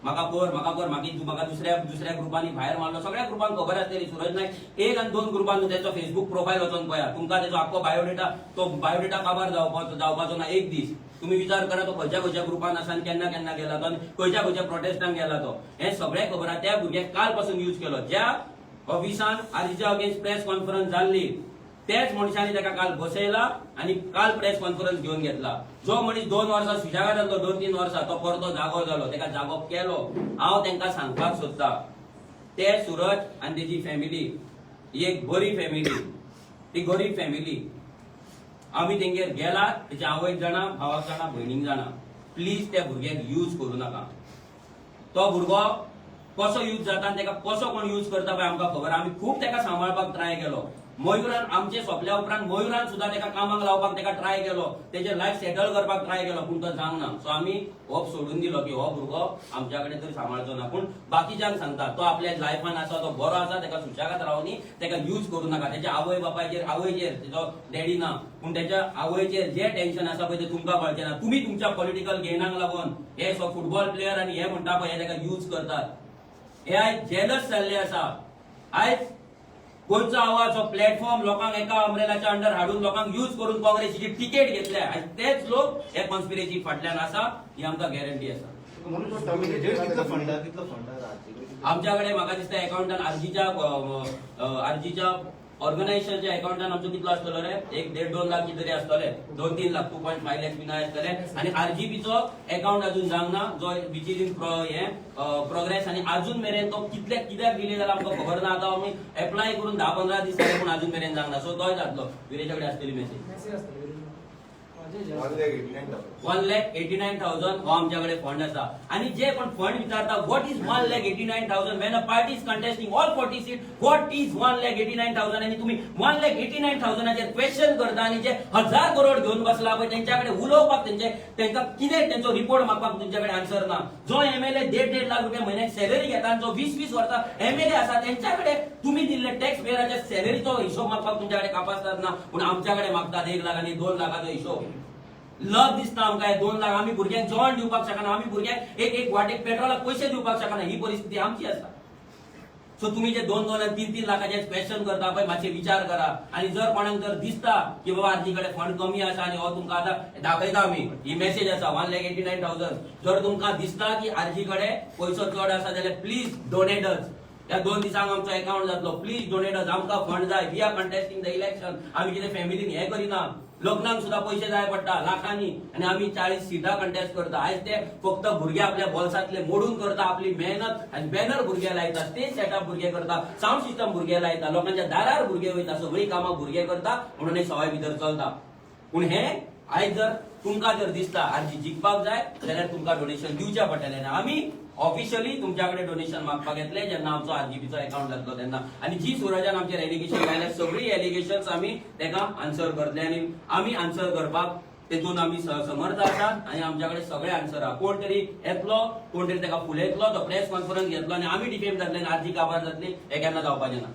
म्हाका कर म्हाका दुसऱ्या ग्रुपांनी भायर मारलो. सगळ्या ग्रुपांक खबर आसलेली सुरज नायक 1 आनी 2 ग्रुपांनी त्याचो फेसबुक प्रोफायल वचून पळया. तुमकां तेचो आख्खो बायोडेटा काबार जावपाचो ना एक दीस. तुम्ही विचार करा तो खंयच्या ग्रुपान आसा आनी केन्ना गेला तो, आनी खंयच्या प्रोटेस्टांक गेला तो. हे सगळे खबर आहा. त्या भुरग्याक काल पासून यूज केलो. ज्या ऑफिसान आर्जीच्या अगेन्स्ट प्रेस कॉन्फरन्स जाल्ली त्याच मनशांनी तेका काल बसयला आनी काल प्रेस कॉन्फरन्स घेवन घेतला. जो मनीस 2 वर्सां सुजागाद आसलो, 2-3 वर्सां, तो परतो जागो जालो, तेका जागो केलो. हांव तेंकां सांगपाक सोदता, ते सुरज आनी तेजी फॅमिली ही एक बरी फॅमिली, ती गरीब फॅमिली. आमी तेंगेर गेलात, तेच्या आवयक जाणा, भावाक जाणा, भयणीक जाणा. प्लीज त्या भुरग्याक यूज करूं नाका. तो भुरगो कसो यूज जाता आनी तेका कसो कोण यूज करता पळय आमकां खबर. आमी खूब तेका सांबाळपाक ट्राय केलो. मयुरान आमचे सोंपल्या उपरांत मयुरान सुद्दां तेका कामाक लावपाक तेका ट्राय केलो, तेजे लायफ सेटल करपाक ट्राय केलो, पूण तो जावंक ना. सो आमी होप सोडून दिलो की हो भुरगो आमच्या कडेन तरी सांबाळचो ना. पूण बाकीच्यांक सांगता, तो आपल्या लायफान आसा, तो बरो आसा, तेका सुशेगाद रावनी, तेका यूज करूं नाका. तेच्या आवय बापायचेर, आवयचेर, तेजो डॅडी ना, पूण तेच्या आवयचेर जे टेन्शन आसा पळय ते तुमकां कळचें ना. तुमी तुमच्या पॉलिटिकल गेनाक लागून हे फुटबॉल प्लेयर आनी हे म्हणटा पळय हे तेका यूज करतात. हे आयज जेलस जाल्ले आसा. आयज गोंयचो आवाज हो प्लॅटफॉर्म लोकांक एका अम्ब्रेलाच्या अंडर हाडून लोकांक यूज करून काँग्रेसीची तिकेट घेतल्या. आनी तेच लोक हे कॉन्स्पिरेसी फाटल्यान आसा, ही आमकां गॅरंटी आसा. कितलो फंड आमच्याकडे म्हाका दिसता अकाउंटान आरजीच्या ऑर्गनायझेशनच्या अकाउंटान आमचो कितलो आसतलो रे 1.5-2 लाख कितरी आसतले 2-3 लाख 2.5 लाख बी नाही आसतले आणि आरजीबीचो अकाउंट अजून जावना जो विच इज इन प्रोग्रेस आणि अजून मेरेन तो कित्याक डिले जाला आमकां खबर ना आता आमी अप्लाय करून 10-15 दीस जाले पण अजून मेरेन जावना सो तोय जातलो विरेच्या कडेन आसतली मेसेज मेसेज असतो 1,89,000 हो आमच्याकडे फंड आसा आणि जे पण फंड विचारता what is 1,89,000 when a party is contesting all 40 seat what is 1,89,000 आणि तुम्ही 1,89,000 चे क्वेश्चन करता आणि जे 1000 करोड घेऊन बसला पण त्यांच्याकडे उलोवपाक त्यांचा कितें त्यांचो रिपोर्ट मागपाक तुमच्याकडे आन्सर ना जो एमएलए 1.5 लाख रुपया महिन्याक सॅलरी घेता आणि जो 20-20 वर्सां एमएलए आसा त्यांच्याकडे तुम्ही दिल्ले टॅक्स पेयराच्या सॅलरीचो हिशोब मागपाक तुमच्याकडे कापासतात ना पण आमच्याकडे मागतात 1 लाख आणि 2 लाखाचो हिशोब लज दिसता आमकां 2 लाख आमी भुरग्यांक जेवण दिवपाक शकना आमी भुरग्यांक एक वाटेक पेट्रोलाक पैसे दिवपाक शकना ही परिस्थिती आमची आसा सो तुम्ही जे 2-2 आणि 3-3 लाखाचे क्वेश्चन करता पळय मातशे विचार करा आणि जर कोणाक जर दिसता की बाबा आरजीकडे फंड कमी आसा आणि हो तुमकां आता दाखयता आमी ही मेसेज आसा 1,89,000 जर तुमकां दिसता की आरजीकडे पैसो चड आसा जाल्यार प्लीज डोनेट अस या 2 दिसांक आमचो अकाउंट जातलो प्लीज डोनेट अस आमकां फंड जाय we are contesting the election आमी कितें फॅमिलीन हे करिना लग्नाक सुद्धा पैसे जाय पडटा लाखांनी आणि आम्ही 40 सीटा कंटेस्ट करता आयज ते फक्त भुरगे आपल्या बॉल्सातले मोडून करता आपली मेहनत आणि बॅनर भुरगे लायता स्टेज सेटअप भुरगे करता साऊंड सिस्टम भुरगे लायता लोकांच्या दारार भुरगे वयता सगळी कामां भुरगे करता म्हणून हे सवाय भितर चलता पूण हे आयज जर तुमकां जर दिसता आरजी जिखपाक जाय जाल्यार तुमकां डोनेशन दिवचे पडटलें आमी ऑफिशियली तुमच्याकडे डोनेशन मागपाक येतले जेन्ना आमचो आरजीबीचो अकाउंट जातलो तेन्ना आणि जी सूरजान आमचेर एलिगेशन लायल्यात सगळी एलिगेशन्स आमी तेका आन्सर करतले आणि आमी आन्सर करपाक तेतून आमी समर्थ आसात आणि आमच्याकडे सगळे आन्सर आहा कोण तरी येतलो कोण तरी तेका फुलयतलो तो प्रेस कॉन्फरन्स घेतलो आणि आमी डिफेम जातले आणि आरजी काबार जातली हे केन्ना जावपाचें ना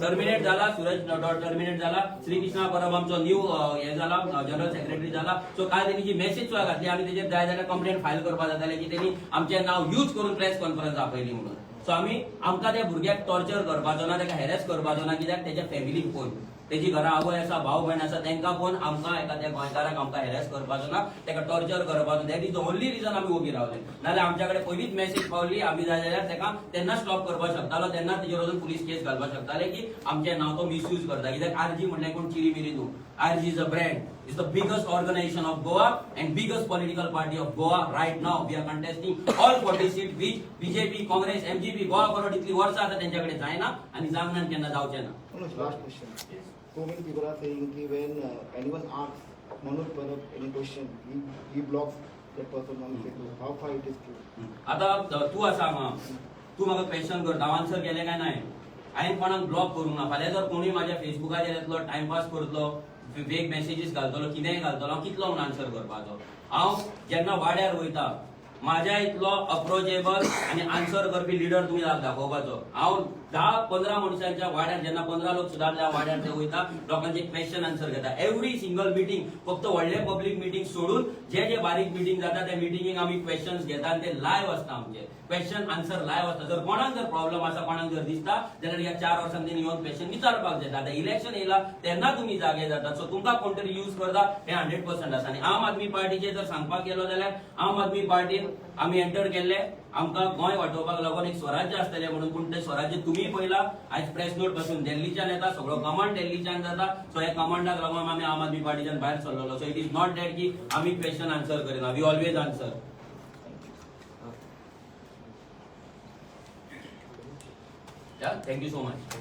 टर्मिनेट जाला सूरज टर्मिनेट जाला श्रीकृष्णा परब आमचो न्यू हे जाला जनरल सेक्रेटरी जाला सो काल तेणी जी मेसेज सुद्धा घातली आमी तेजेर जाय जाल्यार कंप्लेंट फायल करपाक जाताले की तेणी आमचें नाव यूज करून प्रेस कॉन्फरन्स आपयली म्हणून सो आमी आमकां त्या भुरग्याक टॉर्चर करपाचो ना तेका हॅरेस करपाचो ना कित्याक तेच्या फॅमिलीक पळय तेजी घरा आवय आसा भाव भयण आसा तांकां कोण आमकां एखाद्या गोंयकाराक आमकां हॅरेस करपाचो ना तेका टॉर्चर करपाचो that is the only region आमी ओगी रावले नाल्यार आमच्याकडे पयलीच मेसेज पावली आमी जाय जाल्यार तेका तेन्ना स्टॉप करपाक शकतालो तेन्ना तेजेर वचून पुलीस केस घालपाक शकताले की आमचें नांव तो मिसयूज करता कित्याक आरजी म्हणलें कोण चिरी मिरी न्हू RG is a brand is the biggest organisation of Goa and biggest political party of Goa right now we are contesting all 40 seat which BJP Congress MGP Goa करून इतली वर्सां आतां तेंच्याकडे जायना आणि जावना केन्ना जावचें ना Last question. So many people are saying that when anyone asks Manoj Parab any question, he blocks that person on Facebook. How far it is true? आता तू आसा हांगा तू म्हाका क्वेश्चन करता हांव आन्सर केलें काय नाही हांवें कोणाक ब्लॉक करूंक ना फाल्यां जर कोणूय म्हाज्या फेसबुकाचेर येतलो टायमपास करतलो वेग मेसेजीस घालतलो कितेंय घालतलो हांव कितलो म्हणून आन्सर करपाचो हांव जेन्ना वाड्यार वयता माझ्या इतलो अप्रोचेबल आणि आन्सर करपी लिडर तुम्ही दाखोवपाचो हांव 10-15 मनशांच्या वाड्यार जेन्ना 15 लोक सुद्धा वाड्यार ते वयता लोकांचे क्वेश्चन आन्सर घेता एवरी सिंगल मिटींग फक्त व्हडले पब्लीक मिटींग सोडून जे बारीक मिटींग जाता त्या मिटींगेक आमी क्वेश्चन्स घेता आणि ते लायव्ह आसता आमचे क्वेश्चन आन्सर लायव्ह आसता जर कोणाक जर प्रॉब्लेम आसा कोणाक जर दिसता जाल्यार ह्या 4 वर्सांनी तेणी येवन क्वेश्चन विचारपाक जाता आतां इलेक्शन येयला तेन्ना तुमी जागे जातात सो तुमकां कोण तरी यूज करता हे 100% आसा आनी आम आदमी पार्टीचे जर सांगपाक गेलो जाल्यार आम आदमी पार्टीन आमी एंटर केल्ले आमकां गोंय वाटोवपाक लागून एक स्वराज्य आसतलें म्हणून पूण तें स्वराज्य तुमी पयला आयज प्रेस नोट पासून दिल्लीच्यान येता सगळो कमांड दिल्लीच्यान जाता सो ह्या कमांडाक लागून आमी आम आदमी पार्टीच्यान भायर सरलेलो so it is not that की आमी क्वेश्चन आन्सर करिना we always answer thank you so much